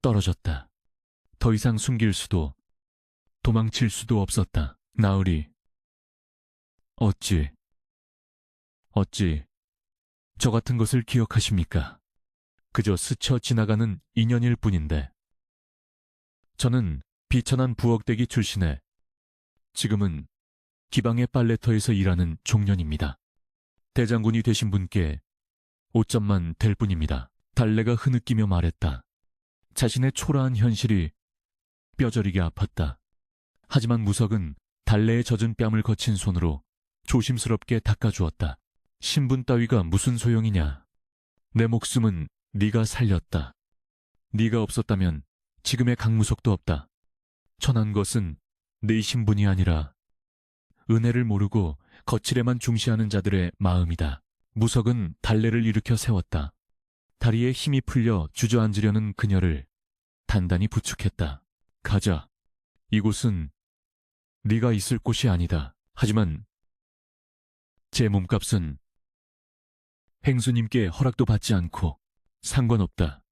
떨어졌다. 더 이상 숨길 수도 도망칠 수도 없었다. 나으리, 어찌 저 같은 것을 기억하십니까? 그저 스쳐 지나가는 인연일 뿐인데. 저는 비천한 부엌대기 출신에 지금은 기방의 빨래터에서 일하는 종년입니다. 대장군이 되신 분께 오점만 될 뿐입니다. 달래가 흐느끼며 말했다. 자신의 초라한 현실이 뼈저리게 아팠다. 하지만 무석은 달래의 젖은 뺨을 거친 손으로 조심스럽게 닦아주었다. 신분 따위가 무슨 소용이냐. 내 목숨은 네가 살렸다. 네가 없었다면 지금의 강무석도 없다. 천한 것은 네 신분이 아니라 은혜를 모르고 거칠에만 중시하는 자들의 마음이다. 무석은 달래를 일으켜 세웠다. 다리에 힘이 풀려 주저앉으려는 그녀를 단단히 부축했다. 가자. 이곳은 네가 있을 곳이 아니다. 하지만 제 몸값은 행수님께 허락도 받지 않고 상관없다.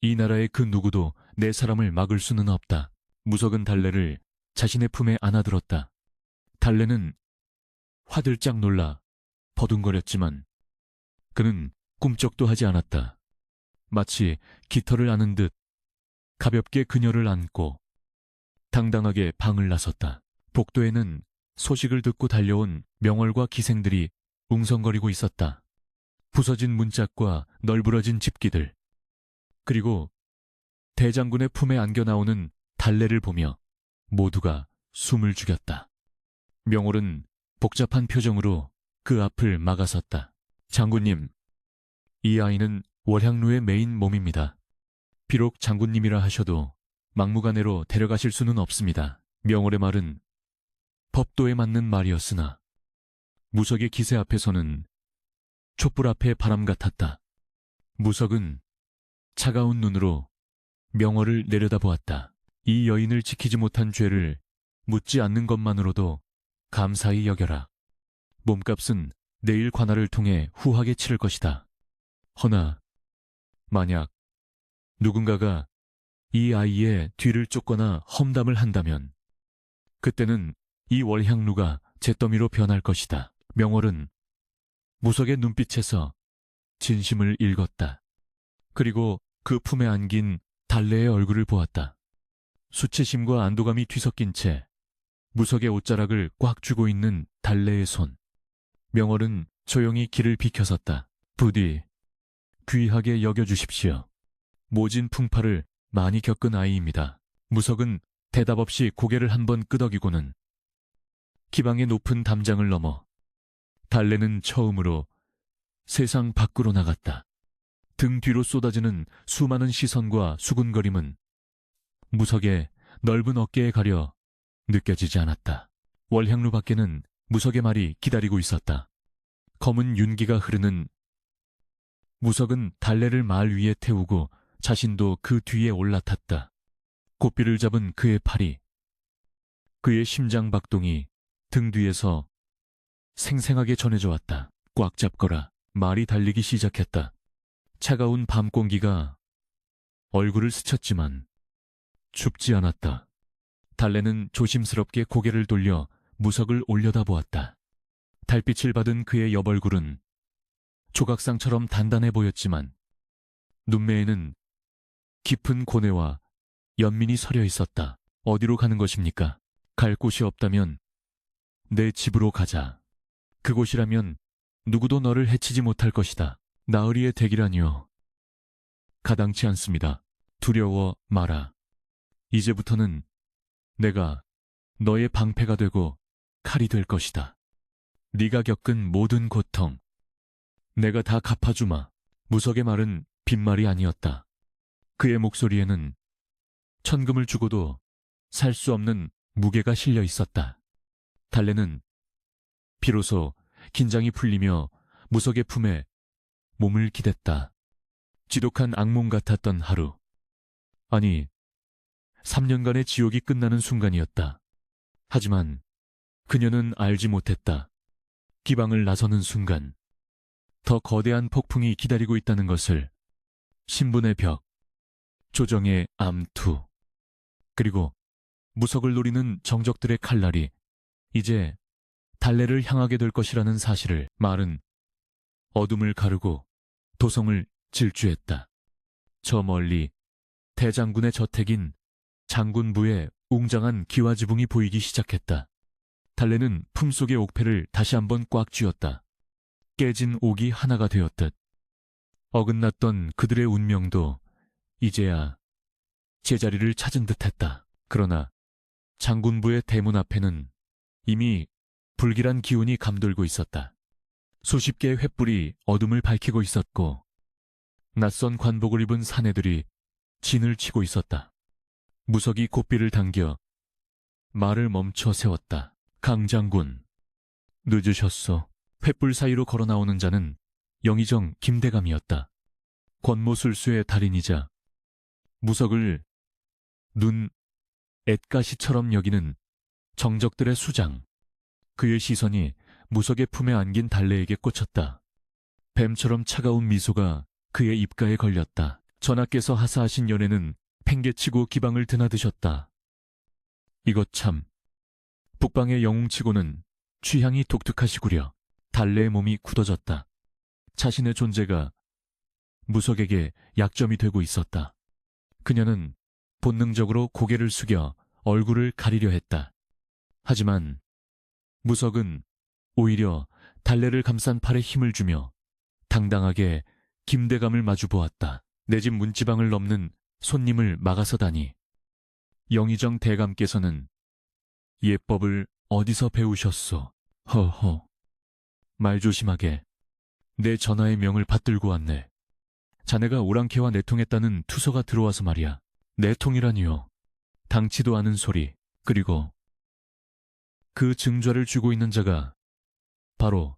이 나라의 그 누구도 내 사람을 막을 수는 없다. 무석은 달래를 자신의 품에 안아들었다. 달래는 화들짝 놀라 버둥거렸지만 그는 꿈쩍도 하지 않았다. 마치 깃털을 아는 듯 가볍게 그녀를 안고 당당하게 방을 나섰다. 복도에는 소식을 듣고 달려온 명월과 기생들이 웅성거리고 있었다. 부서진 문짝과 널브러진 집기들, 그리고 대장군의 품에 안겨 나오는 달래를 보며 모두가 숨을 죽였다. 명월은 복잡한 표정으로 그 앞을 막아섰다. 장군님, 이 아이는 월향루의 메인 몸입니다. 비록 장군님이라 하셔도 막무가내로 데려가실 수는 없습니다. 명월의 말은 법도에 맞는 말이었으나 무석의 기세 앞에서는 촛불 앞에 바람 같았다. 무석은 차가운 눈으로 명월을 내려다보았다. 이 여인을 지키지 못한 죄를 묻지 않는 것만으로도 감사히 여겨라. 몸값은 내일 관할을 통해 후하게 치를 것이다. 허나 만약 누군가가 이 아이의 뒤를 쫓거나 험담을 한다면 그때는 이 월향루가 잿더미로 변할 것이다. 명월은 무석의 눈빛에서 진심을 읽었다. 그리고 그 품에 안긴 달래의 얼굴을 보았다. 수치심과 안도감이 뒤섞인 채 무석의 옷자락을 꽉 쥐고 있는 달래의 손. 명월은 조용히 길을 비켜섰다. 부디 귀하게 여겨주십시오. 모진 풍파를 많이 겪은 아이입니다. 무석은 대답 없이 고개를 한번 끄덕이고는 기방의 높은 담장을 넘어 달래는 처음으로 세상 밖으로 나갔다. 등 뒤로 쏟아지는 수많은 시선과 수군거림은 무석의 넓은 어깨에 가려 느껴지지 않았다. 월향루 밖에는 무석의 말이 기다리고 있었다. 검은 윤기가 흐르는 무석은 달래를 말 위에 태우고 자신도 그 뒤에 올라탔다. 고삐를 잡은 그의 팔이, 그의 심장 박동이 등 뒤에서 생생하게 전해져 왔다. 꽉 잡거라. 말이 달리기 시작했다. 차가운 밤 공기가 얼굴을 스쳤지만 춥지 않았다. 달래는 조심스럽게 고개를 돌려 무석을 올려다보았다. 달빛을 받은 그의 옆얼굴은 조각상처럼 단단해 보였지만 눈매에는 깊은 고뇌와 연민이 서려 있었다. 어디로 가는 것입니까? 갈 곳이 없다면 내 집으로 가자. 그곳이라면 누구도 너를 해치지 못할 것이다. 나으리의 댁이라니요. 가당치 않습니다. 두려워 마라. 이제부터는 내가 너의 방패가 되고 칼이 될 것이다. 네가 겪은 모든 고통 내가 다 갚아주마. 무석의 말은 빈말이 아니었다. 그의 목소리에는 천금을 주고도 살 수 없는 무게가 실려 있었다. 달래는 비로소 긴장이 풀리며 무석의 품에 몸을 기댔다. 지독한 악몽 같았던 하루. 아니, 3년간의 지옥이 끝나는 순간이었다. 하지만 그녀는 알지 못했다. 기방을 나서는 순간 더 거대한 폭풍이 기다리고 있다는 것을. 신분의 벽, 조정의 암투, 그리고 무석을 노리는 정적들의 칼날이 이제 달래를 향하게 될 것이라는 사실을. 말은 어둠을 가르고 도성을 질주했다. 저 멀리 대장군의 저택인 장군부의 웅장한 기와지붕이 보이기 시작했다. 달래는 품속의 옥패를 다시 한번 꽉 쥐었다. 깨진 옥이 하나가 되었듯 어긋났던 그들의 운명도 이제야 제자리를 찾은 듯했다. 그러나 장군부의 대문 앞에는 이미 불길한 기운이 감돌고 있었다. 수십 개의 횃불이 어둠을 밝히고 있었고 낯선 관복을 입은 사내들이 진을 치고 있었다. 무석이 고삐를 당겨 말을 멈춰 세웠다. 강장군, 늦으셨소. 횃불 사이로 걸어 나오는 자는 영의정 김대감이었다. 권모술수의 달인이자 무석을 눈 앳가시처럼 여기는 정적들의 수장. 그의 시선이 무석의 품에 안긴 달래에게 꽂혔다. 뱀처럼 차가운 미소가 그의 입가에 걸렸다. 전하께서 하사하신 연애는 팽개치고 기방을 드나드셨다. 이것 참, 북방의 영웅치고는 취향이 독특하시구려. 달래의 몸이 굳어졌다. 자신의 존재가 무석에게 약점이 되고 있었다. 그녀는 본능적으로 고개를 숙여 얼굴을 가리려 했다. 하지만 무석은 오히려 달래를 감싼 팔에 힘을 주며 당당하게 김대감을 마주 보았다. 내 집 문지방을 넘는 손님을 막아서다니. 영의정 대감께서는 예법을 어디서 배우셨소? 허허. 말 조심하게. 내 전하의 명을 받들고 왔네. 자네가 오랑캐와 내통했다는 투서가 들어와서 말이야. 내통이라니요. 당치도 않은 소리. 그리고 그 증좌를 쥐고 있는 자가 바로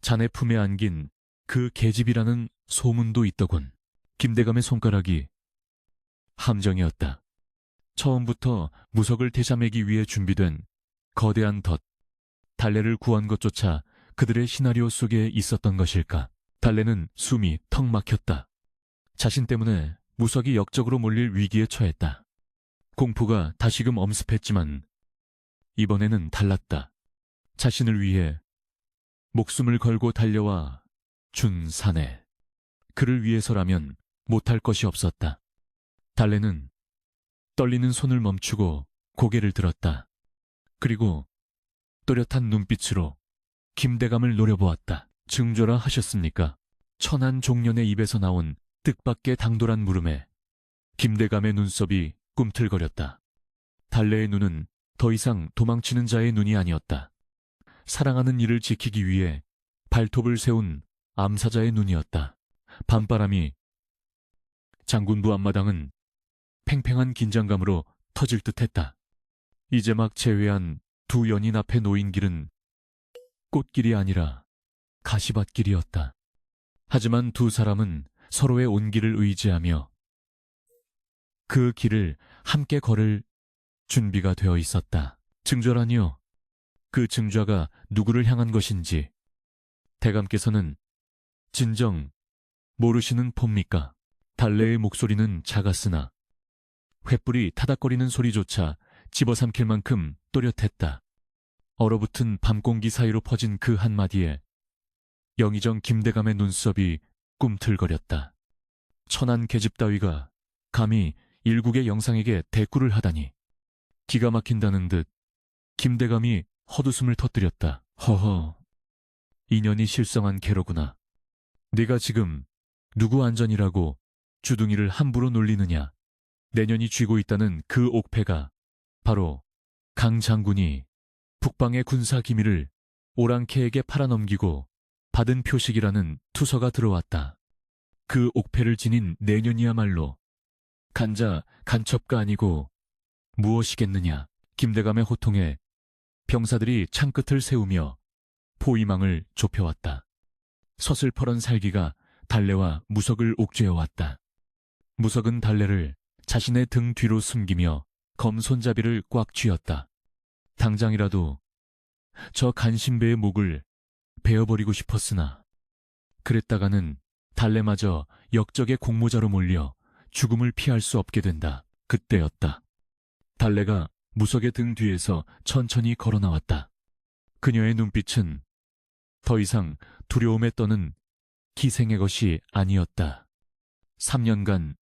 자네 품에 안긴 그 계집이라는 소문도 있더군. 김대감의 손가락이 함정이었다. 처음부터 무석을 되잡매기 위해 준비된 거대한 덫, 달래를 구한 것조차 그들의 시나리오 속에 있었던 것일까. 달래는 숨이 턱 막혔다. 자신 때문에 무석이 역적으로 몰릴 위기에 처했다. 공포가 다시금 엄습했지만 이번에는 달랐다. 자신을 위해 목숨을 걸고 달려와 준 사내. 그를 위해서라면 못할 것이 없었다. 달래는 떨리는 손을 멈추고 고개를 들었다. 그리고 또렷한 눈빛으로 김대감을 노려보았다. 증조라 하셨습니까? 천한 종년의 입에서 나온 뜻밖의 당돌한 물음에 김대감의 눈썹이 꿈틀거렸다. 달래의 눈은 더 이상 도망치는 자의 눈이 아니었다. 사랑하는 이를 지키기 위해 발톱을 세운 암사자의 눈이었다. 밤바람이 장군부 앞마당은 팽팽한 긴장감으로 터질 듯했다. 이제 막 제외한 두 연인 앞에 놓인 길은 꽃길이 아니라 가시밭길이었다. 하지만 두 사람은 서로의 온기를 의지하며 그 길을 함께 걸을 준비가 되어 있었다. 증좌라니요. 그 증좌가 누구를 향한 것인지 대감께서는 진정 모르시는 봅니까? 달래의 목소리는 작았으나 횃불이 타닥거리는 소리조차 집어삼킬 만큼 또렷했다. 얼어붙은 밤공기 사이로 퍼진 그 한마디에 영의정 김대감의 눈썹이 꿈틀거렸다. 천한 계집 따위가 감히 일국의 영상에게 대꾸를 하다니. 기가 막힌다는 듯 김대감이 헛웃음을 터뜨렸다. 허허, 인연이 실성한 개로구나. 네가 지금 누구 안전이라고 주둥이를 함부로 놀리느냐. 내년이 쥐고 있다는 그 옥패가 바로 강 장군이 북방의 군사 기밀을 오랑캐에게 팔아넘기고 받은 표식이라는 투서가 들어왔다. 그 옥패를 지닌 내년이야말로 간자 간첩가 아니고 무엇이겠느냐. 김대감의 호통에 병사들이 창끝을 세우며 포위망을 좁혀왔다. 서슬퍼런 살기가 달래와 무석을 옥죄어왔다. 무석은 달래를 자신의 등 뒤로 숨기며 검손잡이를 꽉 쥐었다. 당장이라도 저 간신배의 목을 베어버리고 싶었으나 그랬다가는 달래마저 역적의 공모자로 몰려 죽음을 피할 수 없게 된다. 그때였다. 달래가 무석의 등 뒤에서 천천히 걸어 나왔다. 그녀의 눈빛은 더 이상 두려움에 떠는 기생의 것이 아니었다. 3년간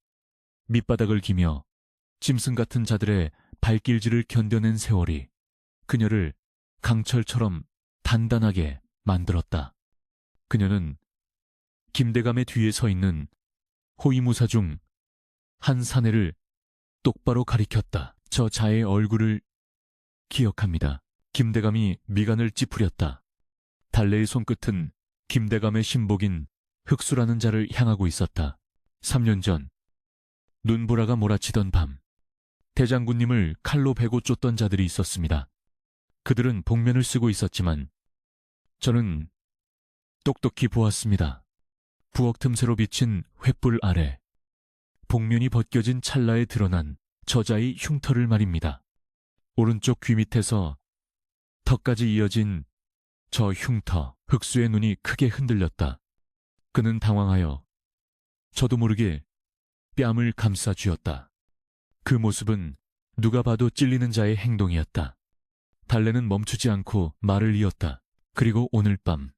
밑바닥을 기며 짐승 같은 자들의 발길질을 견뎌낸 세월이 그녀를 강철처럼 단단하게 만들었다. 그녀는 김대감의 뒤에 서 있는 호위무사 중 한 사내를 똑바로 가리켰다. 저 자의 얼굴을 기억합니다. 김대감이 미간을 찌푸렸다. 달래의 손끝은 김대감의 신복인 흑수라는 자를 향하고 있었다. 3년 전 눈보라가 몰아치던 밤 대장군님을 칼로 베고 쫓던 자들이 있었습니다. 그들은 복면을 쓰고 있었지만 저는 똑똑히 보았습니다. 부엌 틈새로 비친 횃불 아래 복면이 벗겨진 찰나에 드러난 저자의 흉터를 말입니다. 오른쪽 귀 밑에서 턱까지 이어진 저 흉터. 흑수의 눈이 크게 흔들렸다. 그는 당황하여 저도 모르게 뺨을 감싸 쥐었다. 그 모습은 누가 봐도 찔리는 자의 행동이었다. 달래는 멈추지 않고 말을 이었다. 그리고 오늘 밤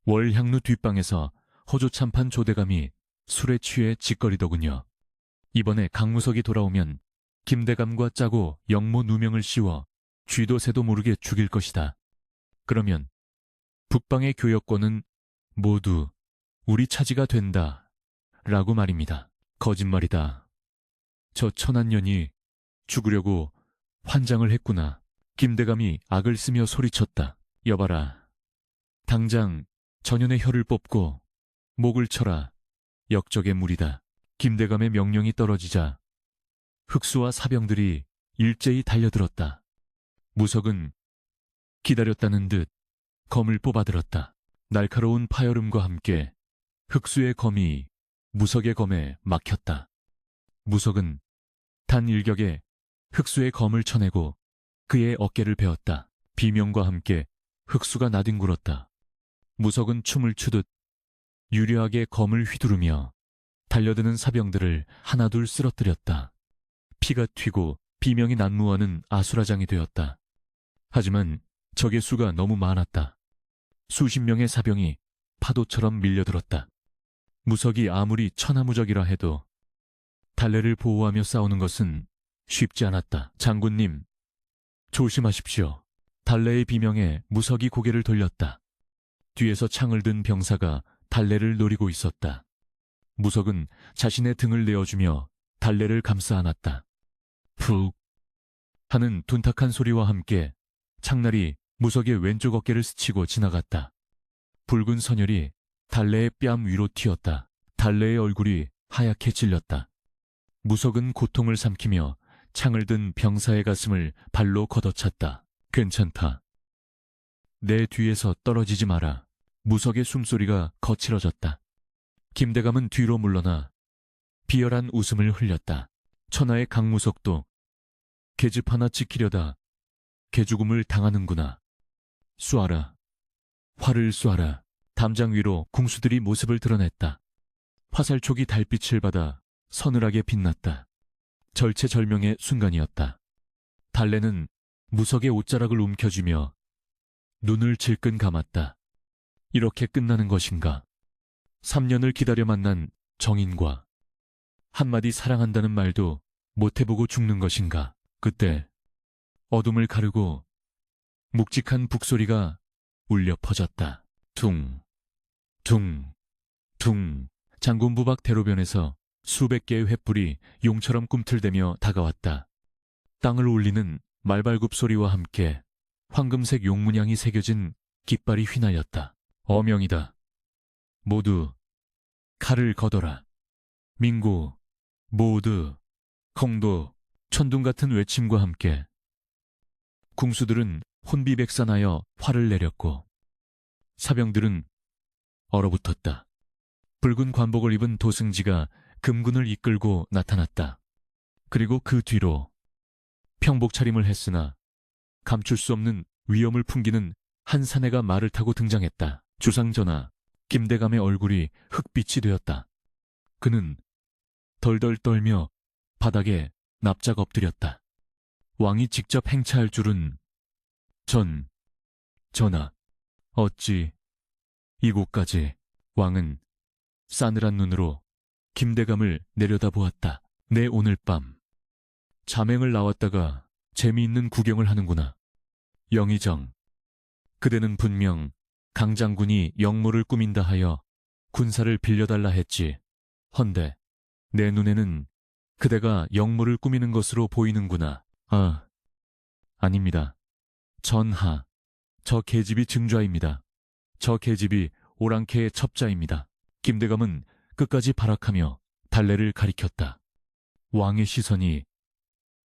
월향루 뒷방에서 허조참판 조대감이 술에 취해 짓거리더군요. 이번에 강무석이 돌아오면 김대감과 짜고 영모 누명을 씌워 쥐도 새도 모르게 죽일 것이다. 그러면 북방의 교역권은 모두 우리 차지가 된다. 라고 말입니다. 거짓말이다. 저 천한년이 죽으려고 환장을 했구나. 김대감이 악을 쓰며 소리쳤다. 여봐라. 당장 전연의 혀를 뽑고 목을 쳐라. 역적의 무리다. 김대감의 명령이 떨어지자 흑수와 사병들이 일제히 달려들었다. 무석은 기다렸다는 듯 검을 뽑아들었다. 날카로운 파열음과 함께 흑수의 검이 무석의 검에 막혔다. 무석은 단 일격에 흑수의 검을 쳐내고 그의 어깨를 베었다. 비명과 함께 흑수가 나뒹굴었다. 무석은 춤을 추듯 유려하게 검을 휘두르며 달려드는 사병들을 하나둘 쓰러뜨렸다. 피가 튀고 비명이 난무하는 아수라장이 되었다. 하지만 적의 수가 너무 많았다. 수십 명의 사병이 파도처럼 밀려들었다. 무석이 아무리 천하무적이라 해도 달래를 보호하며 싸우는 것은 쉽지 않았다. 장군님, 조심하십시오. 달래의 비명에 무석이 고개를 돌렸다. 뒤에서 창을 든 병사가 달래를 노리고 있었다. 무석은 자신의 등을 내어주며 달래를 감싸 안았다. 푹 하는 둔탁한 소리와 함께 창날이 무석의 왼쪽 어깨를 스치고 지나갔다. 붉은 선혈이 달래의 뺨 위로 튀었다. 달래의 얼굴이 하얗게 찔렸다. 무석은 고통을 삼키며 창을 든 병사의 가슴을 발로 걷어찼다. 괜찮다. 내 뒤에서 떨어지지 마라. 무석의 숨소리가 거칠어졌다. 김대감은 뒤로 물러나 비열한 웃음을 흘렸다. 천하의 강무석도 계집 하나 지키려다 개죽음을 당하는구나. 쏘아라. 활을 쏘아라. 담장 위로 궁수들이 모습을 드러냈다. 화살촉이 달빛을 받아 서늘하게 빛났다. 절체절명의 순간이었다. 달래는 무석의 옷자락을 움켜쥐며 눈을 질끈 감았다. 이렇게 끝나는 것인가? 3년을 기다려 만난 정인과 한마디 사랑한다는 말도 못해보고 죽는 것인가? 그때 어둠을 가르고 묵직한 북소리가 울려 퍼졌다. 둥, 둥, 둥. 장군부 밖 대로변에서 수백 개의 횃불이 용처럼 꿈틀대며 다가왔다. 땅을 울리는 말발굽 소리와 함께 황금색 용문양이 새겨진 깃발이 휘날렸다. 어명이다. 모두 칼을 걷어라. 민구, 모두, 공도, 천둥 같은 외침과 함께 궁수들은 혼비백산하여 활을 내렸고 사병들은 얼어붙었다. 붉은 관복을 입은 도승지가 금군을 이끌고 나타났다. 그리고 그 뒤로 평복 차림을 했으나 감출 수 없는 위엄을 풍기는 한 사내가 말을 타고 등장했다. 주상전하, 김대감의 얼굴이 흑빛이 되었다. 그는 덜덜 떨며 바닥에 납작 엎드렸다. 왕이 직접 행차할 줄은 전하, 어찌 이곳까지. 왕은 싸늘한 눈으로 김대감을 내려다보았다. 내 오늘 밤 잠행을 나왔다가 재미있는 구경을 하는구나. 영의정, 그대는 분명 강장군이 역모를 꾸민다 하여 군사를 빌려달라 했지. 헌데 내 눈에는 그대가 역모를 꾸미는 것으로 보이는구나. 아닙니다. 전하, 저 계집이 증좌입니다. 저 계집이 오랑캐의 첩자입니다. 김대감은 끝까지 발악하며 달래를 가리켰다. 왕의 시선이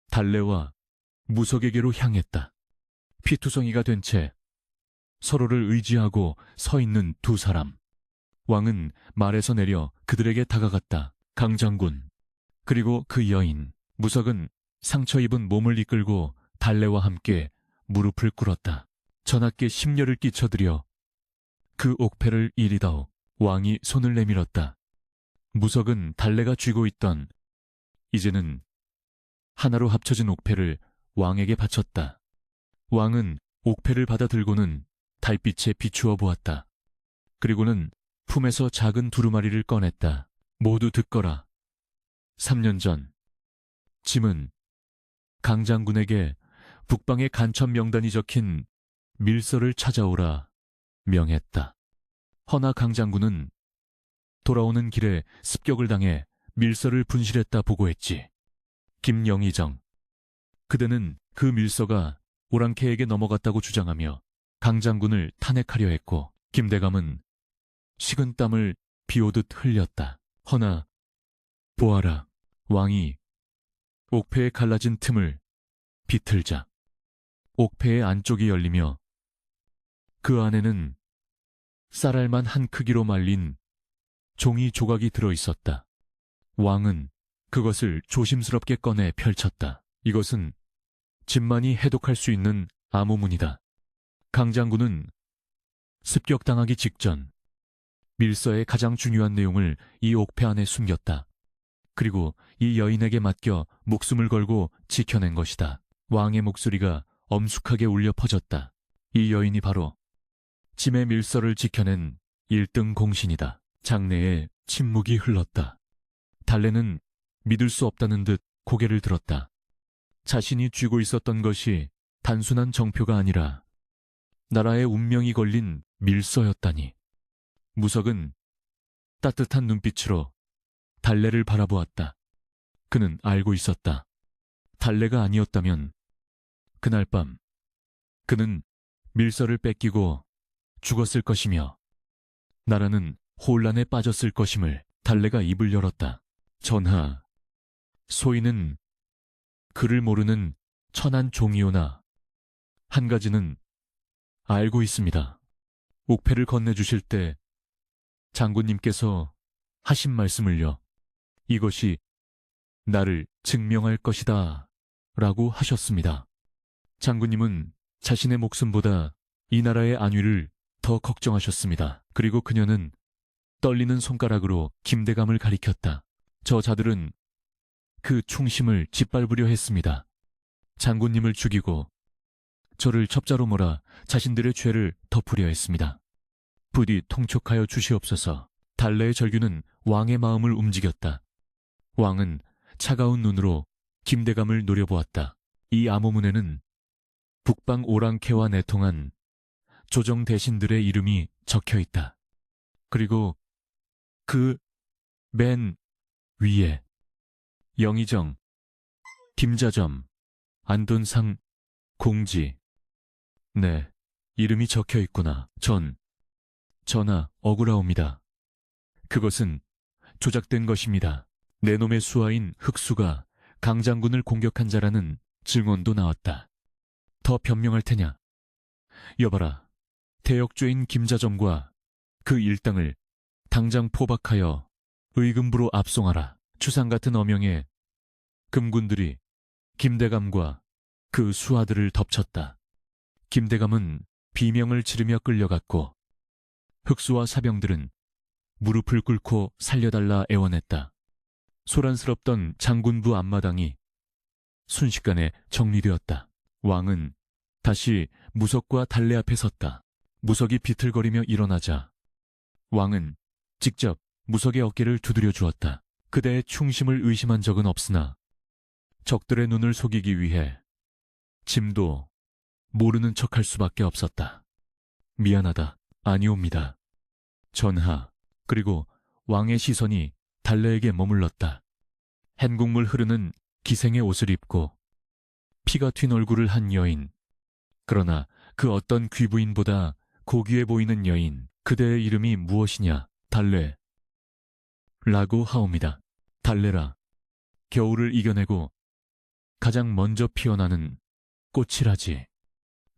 달래와 무석에게로 향했다. 피투성이가 된 채 서로를 의지하고 서 있는 두 사람. 왕은 말에서 내려 그들에게 다가갔다. 강장군, 그리고 그 여인. 무석은 상처 입은 몸을 이끌고 달래와 함께 무릎을 꿇었다. 전하께 심려를 끼쳐드려 그 옥패를 이리다오. 왕이 손을 내밀었다. 무석은 달래가 쥐고 있던 이제는 하나로 합쳐진 옥패를 왕에게 바쳤다. 왕은 옥패를 받아 들고는 달빛에 비추어 보았다. 그리고는 품에서 작은 두루마리를 꺼냈다. 모두 듣거라. 3년 전 짐은 강장군에게 북방의 간첩 명단이 적힌 밀서를 찾아오라 명했다. 허나 강장군은 돌아오는 길에 습격을 당해 밀서를 분실했다 보고했지. 김영의정, 그대는 그 밀서가 오랑캐에게 넘어갔다고 주장하며 강 장군을 탄핵하려 했고 김대감은 식은땀을 비오듯 흘렸다. 허나 보아라. 왕이 옥패에 갈라진 틈을 비틀자 옥패의 안쪽이 열리며 그 안에는 쌀알만 한 크기로 말린 종이 조각이 들어있었다. 왕은 그것을 조심스럽게 꺼내 펼쳤다. 이것은 집만이 해독할 수 있는 암호문이다. 강 장군은 습격당하기 직전 밀서의 가장 중요한 내용을 이 옥패 안에 숨겼다. 그리고 이 여인에게 맡겨 목숨을 걸고 지켜낸 것이다. 왕의 목소리가 엄숙하게 울려 퍼졌다. 이 여인이 바로 짐의 밀서를 지켜낸 1등 공신이다. 장내에 침묵이 흘렀다. 달래는 믿을 수 없다는 듯 고개를 들었다. 자신이 쥐고 있었던 것이 단순한 정표가 아니라 나라의 운명이 걸린 밀서였다니. 무석은 따뜻한 눈빛으로 달래를 바라보았다. 그는 알고 있었다. 달래가 아니었다면 그날 밤 그는 밀서를 뺏기고 죽었을 것이며 나라는 혼란에 빠졌을 것임을. 달래가 입을 열었다. 전하, 소인은 그를 모르는 천한 종이오나 한 가지는 알고 있습니다. 옥패를 건네주실 때 장군님께서 하신 말씀을요. 이것이 나를 증명할 것이다 라고 하셨습니다. 장군님은 자신의 목숨보다 이 나라의 안위를 더 걱정하셨습니다. 그리고 그녀는 떨리는 손가락으로 김대감을 가리켰다. 저 자들은 그 충심을 짓밟으려 했습니다. 장군님을 죽이고 저를 첩자로 몰아 자신들의 죄를 덮으려 했습니다. 부디 통촉하여 주시옵소서. 달래의 절규는 왕의 마음을 움직였다. 왕은 차가운 눈으로 김대감을 노려보았다. 이 암호문에는 북방 오랑캐와 내통한 조정 대신들의 이름이 적혀있다. 그리고 그 맨 위에 영의정, 김자점, 안돈상, 공지. 네, 이름이 적혀있구나. 전하, 억울하옵니다. 그것은 조작된 것입니다. 내 놈의 수하인 흑수가 강 장군을 공격한 자라는 증언도 나왔다. 더 변명할 테냐? 여봐라, 대역죄인 김자점과 그 일당을 당장 포박하여 의금부로 압송하라. 추상 같은 어명에 금군들이 김대감과 그 수하들을 덮쳤다. 김대감은 비명을 지르며 끌려갔고 흑수와 사병들은 무릎을 꿇고 살려달라 애원했다. 소란스럽던 장군부 앞마당이 순식간에 정리되었다. 왕은 다시 무석과 달래 앞에 섰다. 무석이 비틀거리며 일어나자 왕은 직접 무석의 어깨를 두드려 주었다. 그대의 충심을 의심한 적은 없으나 적들의 눈을 속이기 위해 짐도 모르는 척할 수밖에 없었다. 미안하다. 아니옵니다. 전하. 그리고 왕의 시선이 달래에게 머물렀다. 햇국물 흐르는 기생의 옷을 입고 피가 튄 얼굴을 한 여인. 그러나 그 어떤 귀부인보다 고귀해 보이는 여인. 그대의 이름이 무엇이냐? 달래. 라고 하옵니다. 달래라. 겨울을 이겨내고 가장 먼저 피어나는 꽃이라지.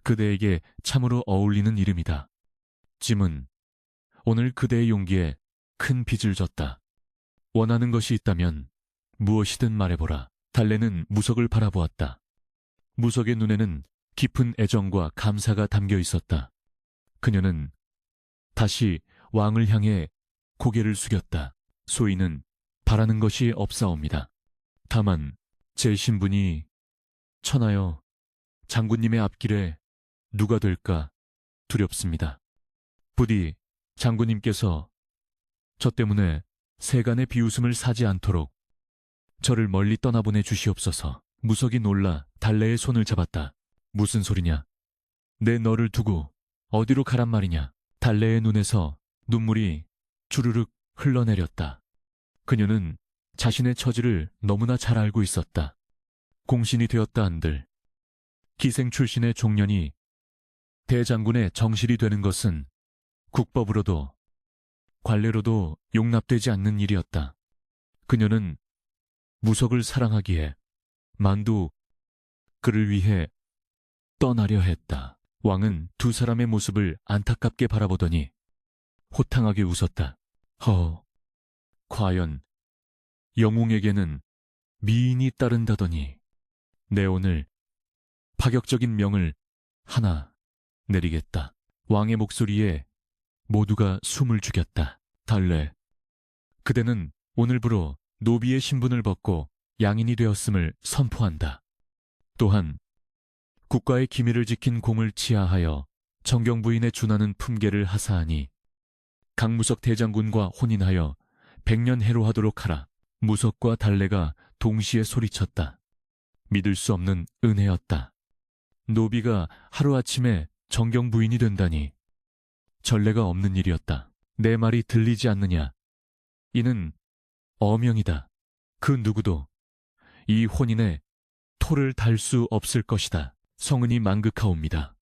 그대에게 참으로 어울리는 이름이다. 짐은 오늘 그대의 용기에 큰 빚을 졌다. 원하는 것이 있다면 무엇이든 말해보라. 달래는 무석을 바라보았다. 무석의 눈에는 깊은 애정과 감사가 담겨 있었다. 그녀는 다시 왕을 향해 고개를 숙였다. 소인은 바라는 것이 없사옵니다. 다만 제 신분이 천하여 장군님의 앞길에 누가 될까 두렵습니다. 부디 장군님께서 저 때문에 세간의 비웃음을 사지 않도록 저를 멀리 떠나보내 주시옵소서. 무석이 놀라 달래의 손을 잡았다. 무슨 소리냐? 내 너를 두고 어디로 가란 말이냐? 달래의 눈에서 눈물이 주르륵 흘러내렸다. 그녀는 자신의 처지를 너무나 잘 알고 있었다. 공신이 되었다 한들 기생 출신의 종년이 대장군의 정실이 되는 것은 국법으로도 관례로도 용납되지 않는 일이었다. 그녀는 무석을 사랑하기에 만도 그를 위해 떠나려 했다. 왕은 두 사람의 모습을 안타깝게 바라보더니 호탕하게 웃었다. 과연 영웅에게는 미인이 따른다더니 내 오늘 파격적인 명을 하나 내리겠다. 왕의 목소리에 모두가 숨을 죽였다. 달래, 그대는 오늘부로 노비의 신분을 벗고 양인이 되었음을 선포한다. 또한 국가의 기밀을 지킨 공을 치하하여 정경 부인에 준하는 품계를 하사하니 강무석 대장군과 혼인하여 100년 해로하도록 하라. 무석과 달래가 동시에 소리쳤다. 믿을 수 없는 은혜였다. 노비가 하루아침에 정경 부인이 된다니 전례가 없는 일이었다. 내 말이 들리지 않느냐? 이는 어명이다. 그 누구도 이 혼인에 토를 달 수 없을 것이다. 성은이 망극하옵니다.